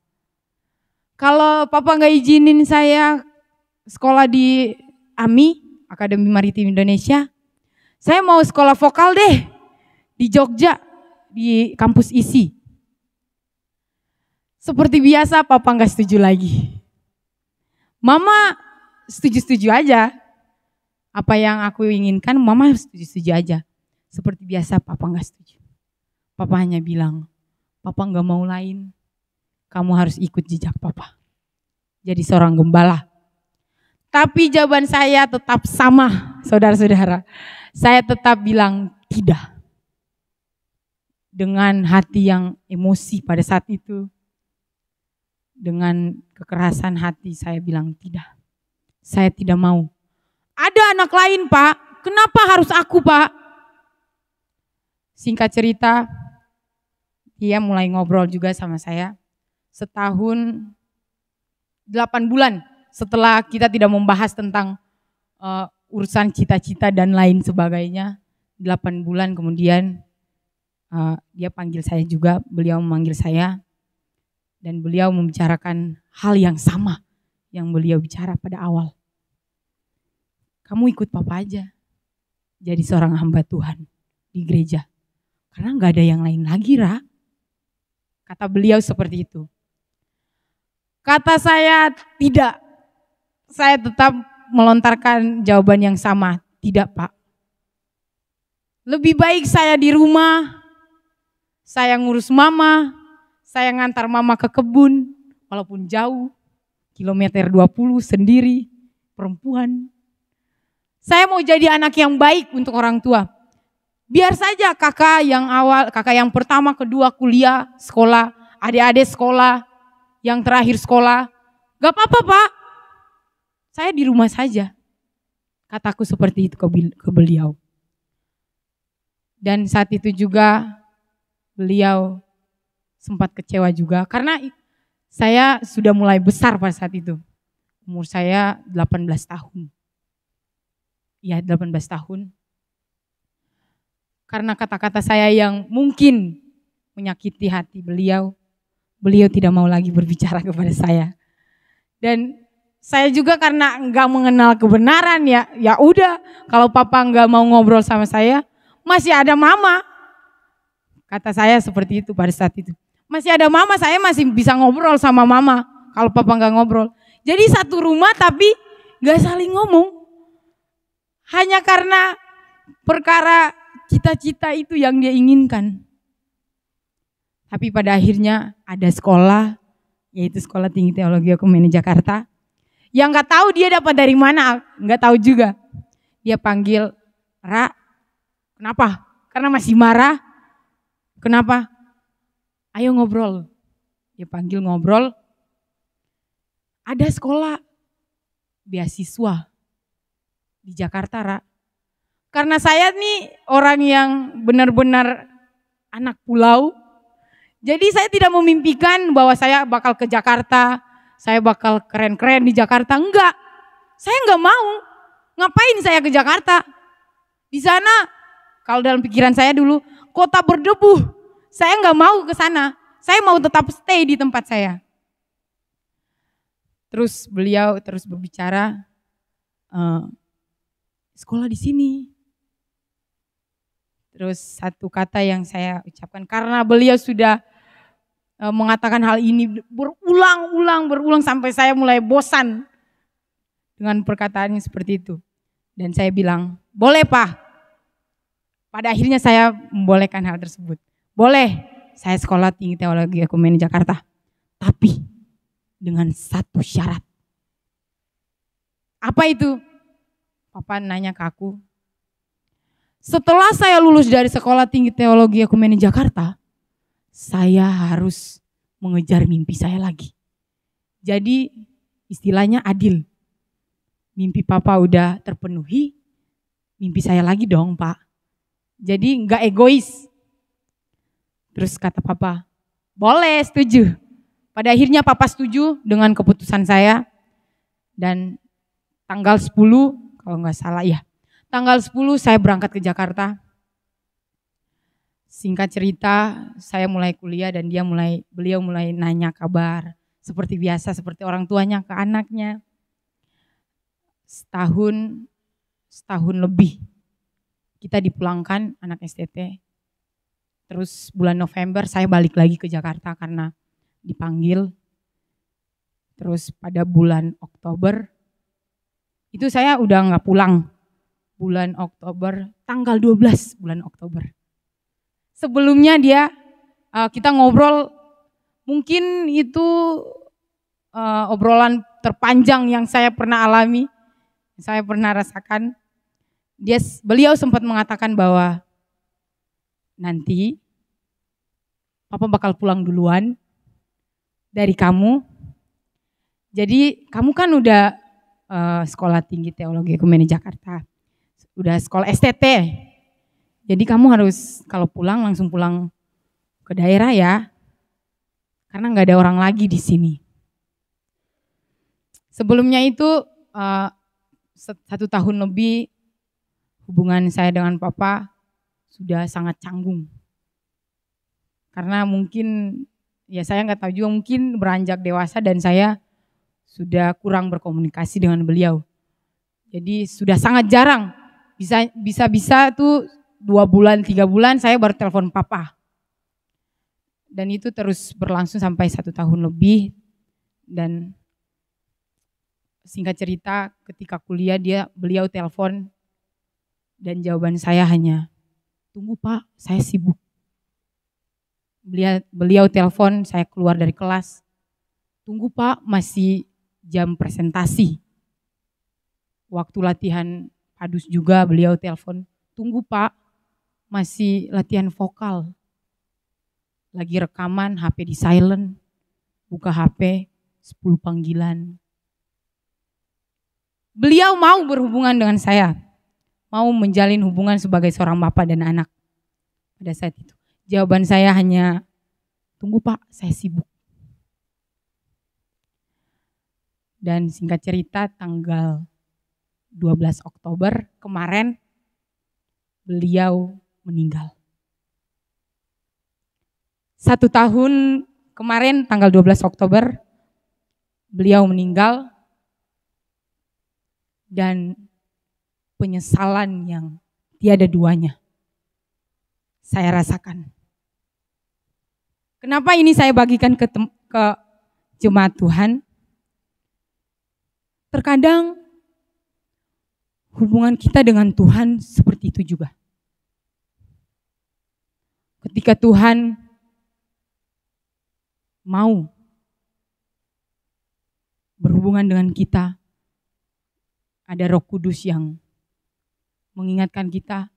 Speaker 7: Kalau papa gak izinin saya sekolah di AMI, Akademi Maritim Indonesia, saya mau sekolah vokal deh. Di Jogja, di kampus ISI. Seperti biasa papa gak setuju lagi. Mama setuju-setuju aja. Apa yang aku inginkan mama setuju-setuju aja. Seperti biasa papa gak setuju. Papa hanya bilang, papa gak mau lain. Kamu harus ikut jejak papa. Jadi seorang gembala. Tapi jawaban saya tetap sama, saudara-saudara. Saya tetap bilang tidak. Dengan hati yang emosi pada saat itu, dengan kekerasan hati saya bilang tidak. Saya tidak mau. Ada anak lain Pak, kenapa harus aku Pak? Singkat cerita, dia mulai ngobrol juga sama saya. Setahun 8 bulan setelah kita tidak membahas tentang urusan cita-cita dan lain sebagainya, 8 bulan kemudian dia panggil saya juga, beliau memanggil saya dan beliau membicarakan hal yang sama yang beliau bicara pada awal. Kamu ikut papa aja jadi seorang hamba Tuhan di gereja. Karena gak ada yang lain lagi Ra. Kata beliau seperti itu. Kata saya tidak. Saya tetap melontarkan jawaban yang sama. Tidak Pak. Lebih baik saya di rumah. Saya ngurus mama, saya ngantar mama ke kebun, walaupun jauh, kilometer 20 sendiri, perempuan. Saya mau jadi anak yang baik untuk orang tua. Biar saja kakak yang pertama, kedua kuliah, sekolah, adik-adik sekolah, yang terakhir sekolah. Gak apa-apa Pak, saya di rumah saja. Kataku seperti itu ke beliau. Dan saat itu juga beliau sempat kecewa juga karena saya sudah mulai besar pada saat itu. Umur saya 18 tahun. Ya 18 tahun. Karena kata-kata saya yang mungkin menyakiti hati beliau tidak mau lagi berbicara kepada saya. Dan saya juga karena enggak mengenal kebenaran ya udah, kalau papa enggak mau ngobrol sama saya, masih ada mama. Kata saya seperti itu pada saat itu. Masih ada mama, saya masih bisa ngobrol sama mama. Kalau papa gak ngobrol. Jadi satu rumah tapi gak saling ngomong. Hanya karena perkara cita-cita itu yang dia inginkan. Tapi pada akhirnya ada sekolah, yaitu Sekolah Tinggi Teologi Ekumene Jakarta. Yang gak tahu dia dapat dari mana, gak tahu juga. Dia panggil, Ra, kenapa? Karena masih marah. Kenapa? Ayo ngobrol. Dia panggil ngobrol. Ada sekolah beasiswa di Jakarta, Ra. Karena saya nih orang yang benar-benar anak pulau. Jadi saya tidak memimpikan bahwa saya bakal ke Jakarta, saya bakal keren-keren di Jakarta. Enggak, saya enggak mau. Ngapain saya ke Jakarta? Di sana, kalau dalam pikiran saya dulu, kota berdebu. Saya enggak mau ke sana. Saya mau tetap stay di tempat saya. Terus beliau terus berbicara, sekolah di sini. Terus satu kata yang saya ucapkan, karena beliau sudah mengatakan hal ini berulang sampai saya mulai bosan dengan perkataannya seperti itu. Dan saya bilang, boleh Pak. Pada akhirnya saya membolehkan hal tersebut. Boleh, saya sekolah tinggi teologi ekumen Jakarta. Tapi dengan satu syarat. Apa itu? Papa nanya ke aku. Setelah saya lulus dari sekolah tinggi teologi ekumen Jakarta, saya harus mengejar mimpi saya lagi. Jadi istilahnya adil. Mimpi Papa udah terpenuhi, mimpi saya lagi dong Pak. Jadi enggak egois. Terus kata Papa, boleh, setuju. Pada akhirnya Papa setuju dengan keputusan saya. Dan tanggal 10, kalau nggak salah ya, tanggal 10 saya berangkat ke Jakarta. Singkat cerita, saya mulai kuliah dan beliau mulai nanya kabar. Seperti biasa, seperti orang tuanya ke anaknya. Setahun lebih kita dipulangkan anak STT. Terus bulan November saya balik lagi ke Jakarta karena dipanggil. Terus pada bulan Oktober, itu saya udah gak pulang. Bulan Oktober, tanggal 12 bulan Oktober. Sebelumnya kita ngobrol, mungkin itu obrolan terpanjang yang saya pernah alami, saya pernah rasakan. Beliau sempat mengatakan bahwa nanti Papa bakal pulang duluan dari kamu. Jadi kamu kan udah sekolah tinggi teologi ekumen Jakarta, udah sekolah STT. Jadi kamu harus kalau pulang langsung pulang ke daerah ya, karena nggak ada orang lagi di sini. Sebelumnya itu 1 tahun lebih hubungan saya dengan Papa sudah sangat canggung. Karena mungkin ya saya nggak tahu juga, mungkin beranjak dewasa dan saya sudah kurang berkomunikasi dengan beliau. Jadi sudah sangat jarang, bisa tuh 2 bulan, 3 bulan saya baru telepon Papa. Dan itu terus berlangsung sampai 1 tahun lebih. Dan singkat cerita ketika kuliah beliau telepon dan jawaban saya hanya, tunggu Pak, saya sibuk. Beliau telepon, saya keluar dari kelas, tunggu Pak, masih jam presentasi. Waktu latihan padus juga beliau telepon, tunggu Pak, masih latihan vokal. Lagi rekaman, HP di silent, buka HP, 10 panggilan. Beliau mau berhubungan dengan saya, mau menjalin hubungan sebagai seorang bapak dan anak. Pada saat itu, jawaban saya hanya, tunggu Pak, saya sibuk. Dan singkat cerita tanggal 12 Oktober kemarin, beliau meninggal. 1 tahun kemarin tanggal 12 Oktober beliau meninggal dan penyesalan yang tiada duanya saya rasakan. Kenapa ini saya bagikan ke jemaat Tuhan? Terkadang hubungan kita dengan Tuhan seperti itu juga. Ketika Tuhan mau berhubungan dengan kita, ada Roh Kudus yang mengingatkan kita,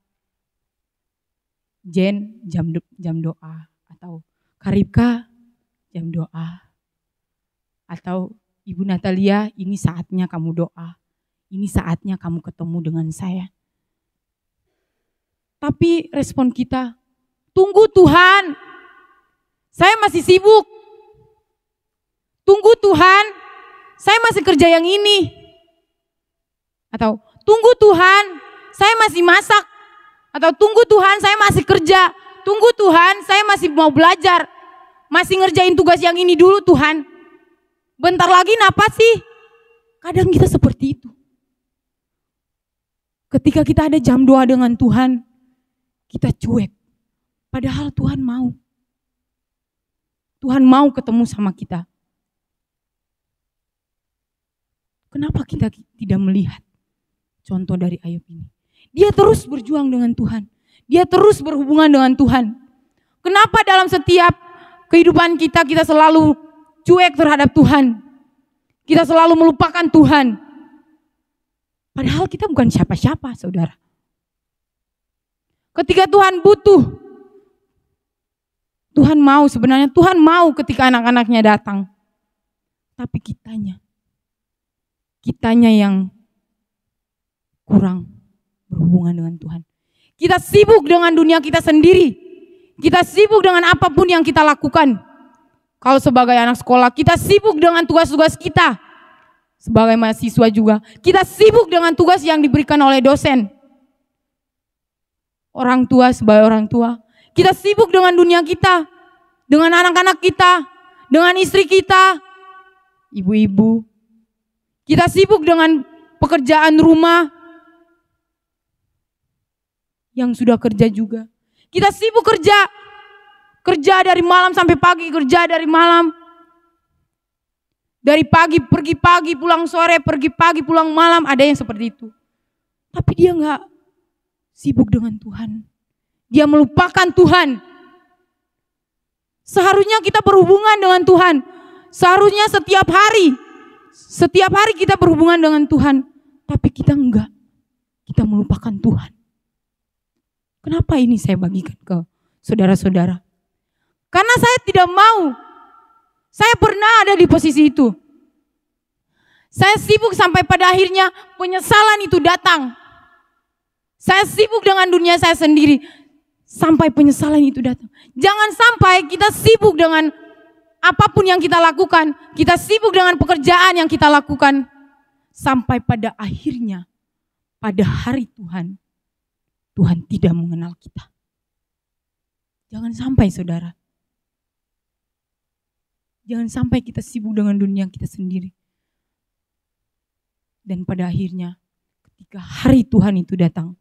Speaker 7: Jen jam doa, atau Karibka jam doa, atau Ibu Natalia ini saatnya kamu doa, ini saatnya kamu ketemu dengan saya. Tapi respon kita, tunggu Tuhan, saya masih sibuk. Tunggu Tuhan, saya masih kerja yang ini. Atau tunggu Tuhan, saya masih masak. Atau tunggu Tuhan, saya masih kerja. Tunggu Tuhan, saya masih mau belajar. Masih ngerjain tugas yang ini dulu Tuhan. Bentar lagi napa sih? Kadang kita seperti itu. Ketika kita ada jam doa dengan Tuhan, kita cuek. Padahal Tuhan mau. Tuhan mau ketemu sama kita. Kenapa kita tidak melihat contoh dari Ayub ini? Dia terus berjuang dengan Tuhan. Dia terus berhubungan dengan Tuhan. Kenapa dalam setiap kehidupan kita selalu cuek terhadap Tuhan? Kita selalu melupakan Tuhan. Padahal kita bukan siapa-siapa, saudara. Ketika Tuhan butuh, Tuhan mau, sebenarnya Tuhan mau ketika anak-anaknya datang. Tapi kitanya yang kurang berhubungan dengan Tuhan. Kita sibuk dengan dunia kita sendiri. Kita sibuk dengan apapun yang kita lakukan. Kalau sebagai anak sekolah, kita sibuk dengan tugas-tugas kita. Sebagai mahasiswa juga, kita sibuk dengan tugas yang diberikan oleh dosen. Orang tua sebagai orang tua, kita sibuk dengan dunia kita. Dengan anak-anak kita, dengan istri kita, ibu-ibu. Kita sibuk dengan pekerjaan rumah yang sudah kerja juga. Kita sibuk kerja dari malam sampai pagi, kerja dari malam. Dari pagi pergi pagi, pulang sore, pergi pagi, pulang malam, ada yang seperti itu. Tapi dia enggak sibuk dengan Tuhan. Dia melupakan Tuhan. Seharusnya kita berhubungan dengan Tuhan. Seharusnya setiap hari kita berhubungan dengan Tuhan. Tapi kita enggak. Kita melupakan Tuhan. Kenapa ini saya bagikan ke saudara-saudara? Karena saya tidak mau. Saya pernah ada di posisi itu. Saya sibuk sampai pada akhirnya penyesalan itu datang. Saya sibuk dengan dunia saya sendiri. Sampai penyesalan itu datang. Jangan sampai kita sibuk dengan apapun yang kita lakukan. Kita sibuk dengan pekerjaan yang kita lakukan. Sampai pada akhirnya, pada hari Tuhan, Tuhan tidak mengenal kita. Jangan sampai saudara. Jangan sampai kita sibuk dengan dunia kita sendiri. Dan pada akhirnya ketika hari Tuhan itu datang,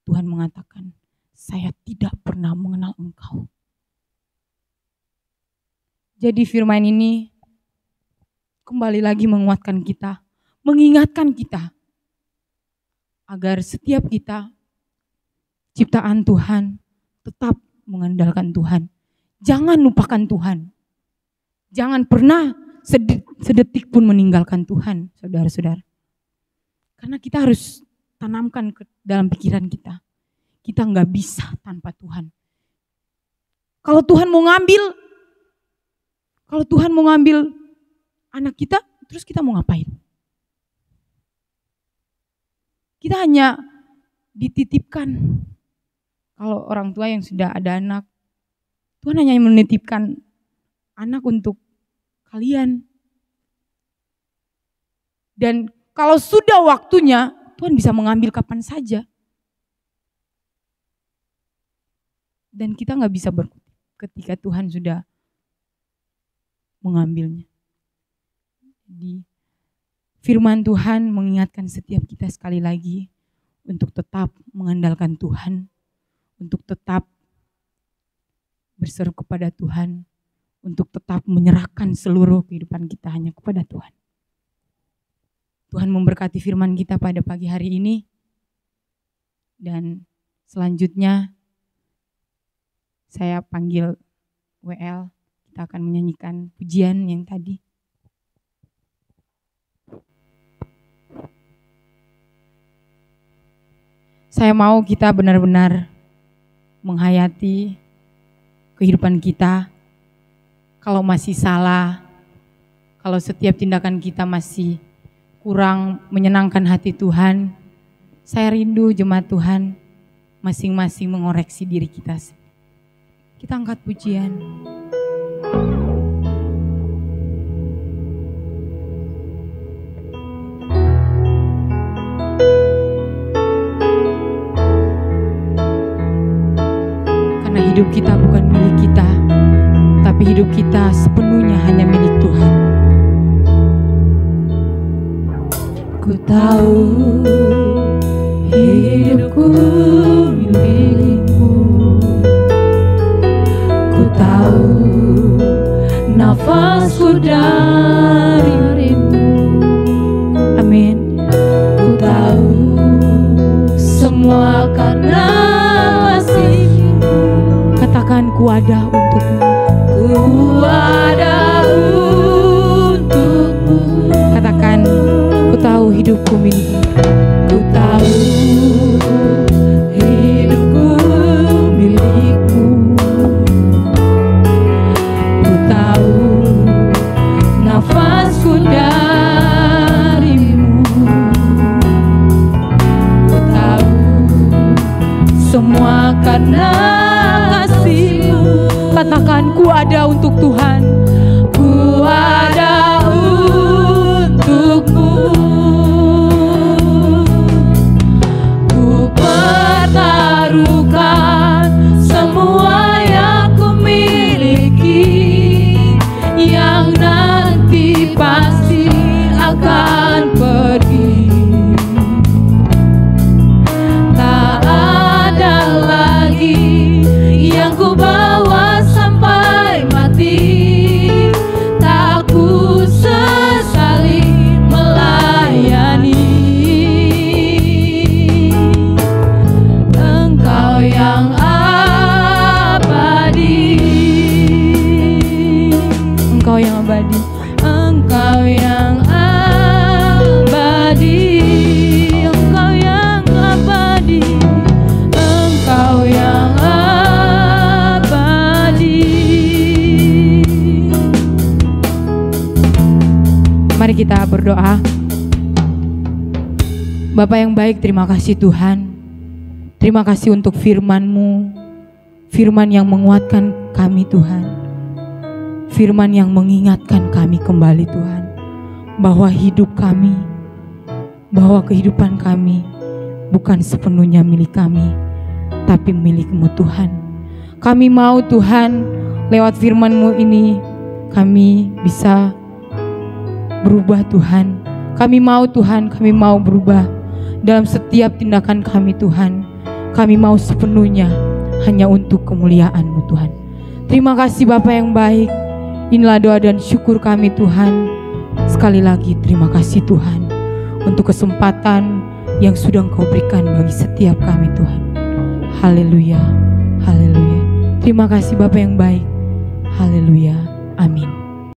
Speaker 7: Tuhan mengatakan, saya tidak pernah mengenal engkau. Jadi firman ini kembali lagi menguatkan kita, mengingatkan kita, agar setiap kita, ciptaan Tuhan, tetap mengandalkan Tuhan. Jangan lupakan Tuhan. Jangan pernah sedetik pun meninggalkan Tuhan, saudara-saudara. Karena kita harus tanamkan ke dalam pikiran kita. Kita nggak bisa tanpa Tuhan. Kalau Tuhan mau ngambil anak kita, terus kita mau ngapain? Kita hanya dititipkan. Kalau orang tua yang sudah ada anak, Tuhan hanya menitipkan anak untuk kalian. Dan kalau sudah waktunya, Tuhan bisa mengambil kapan saja. Dan kita gak bisa berkutik ketika Tuhan sudah mengambilnya. Jadi firman Tuhan mengingatkan setiap kita sekali lagi untuk tetap mengandalkan Tuhan, untuk tetap berseru kepada Tuhan, untuk tetap menyerahkan seluruh kehidupan kita hanya kepada Tuhan. Tuhan memberkati firman kita pada pagi hari ini. Dan selanjutnya saya panggil WL, kita akan menyanyikan pujian yang tadi. Saya mau kita benar-benar menghayati kehidupan kita. Kalau masih salah, kalau setiap tindakan kita masih kurang menyenangkan hati Tuhan, saya rindu jemaat Tuhan masing-masing mengoreksi diri kita. Kita angkat pujian. hidup kita bukan milik kita, tapi hidup kita sepenuhnya hanya milik Tuhan.
Speaker 6: Ku tahu hidupku milikmu, ku tahu nafasku darimu.
Speaker 7: Amin.
Speaker 6: Ku tahu semua karena kasih-Mu.
Speaker 7: Katakan ku ada untukmu.
Speaker 6: Ku ada untukmu.
Speaker 7: Katakan ku tahu hidupku milikmu.
Speaker 6: Ku tahu hidupku milikmu. Ku tahu nafasku darimu. Ku tahu semua karena kasih-Mu.
Speaker 7: Katakan ku ada untuk Tuhan.
Speaker 6: Ku ada untukmu. Ku pertaruhkan semua yang ku miliki, yang nanti pasti akan pergi. Tak ada lagi yang ku bawa sampai mati. Tak ku sesali melayani. Engkau yang abadi.
Speaker 7: Engkau yang abadi.
Speaker 6: Engkau yang abadi. Engkau yang abadi. Engkau yang abadi.
Speaker 7: Mari kita berdoa. Bapa yang baik, terima kasih Tuhan. Terima kasih untuk firman-Mu, firman yang menguatkan kami Tuhan, firman yang mengingatkan kami kembali Tuhan, bahwa hidup kami, bahwa kehidupan kami bukan sepenuhnya milik kami, tapi milik-Mu Tuhan. Kami mau Tuhan, lewat firman-Mu ini, kami bisa berubah Tuhan. Kami mau Tuhan, kami mau berubah dalam setiap tindakan kami Tuhan. Kami mau sepenuhnya hanya untuk kemuliaan-Mu Tuhan. Terima kasih Bapa yang baik. Inilah doa dan syukur kami Tuhan. Sekali lagi terima kasih Tuhan untuk kesempatan yang sudah Engkau berikan bagi setiap kami Tuhan. Haleluya, haleluya. Terima kasih Bapa yang baik. Haleluya, amin.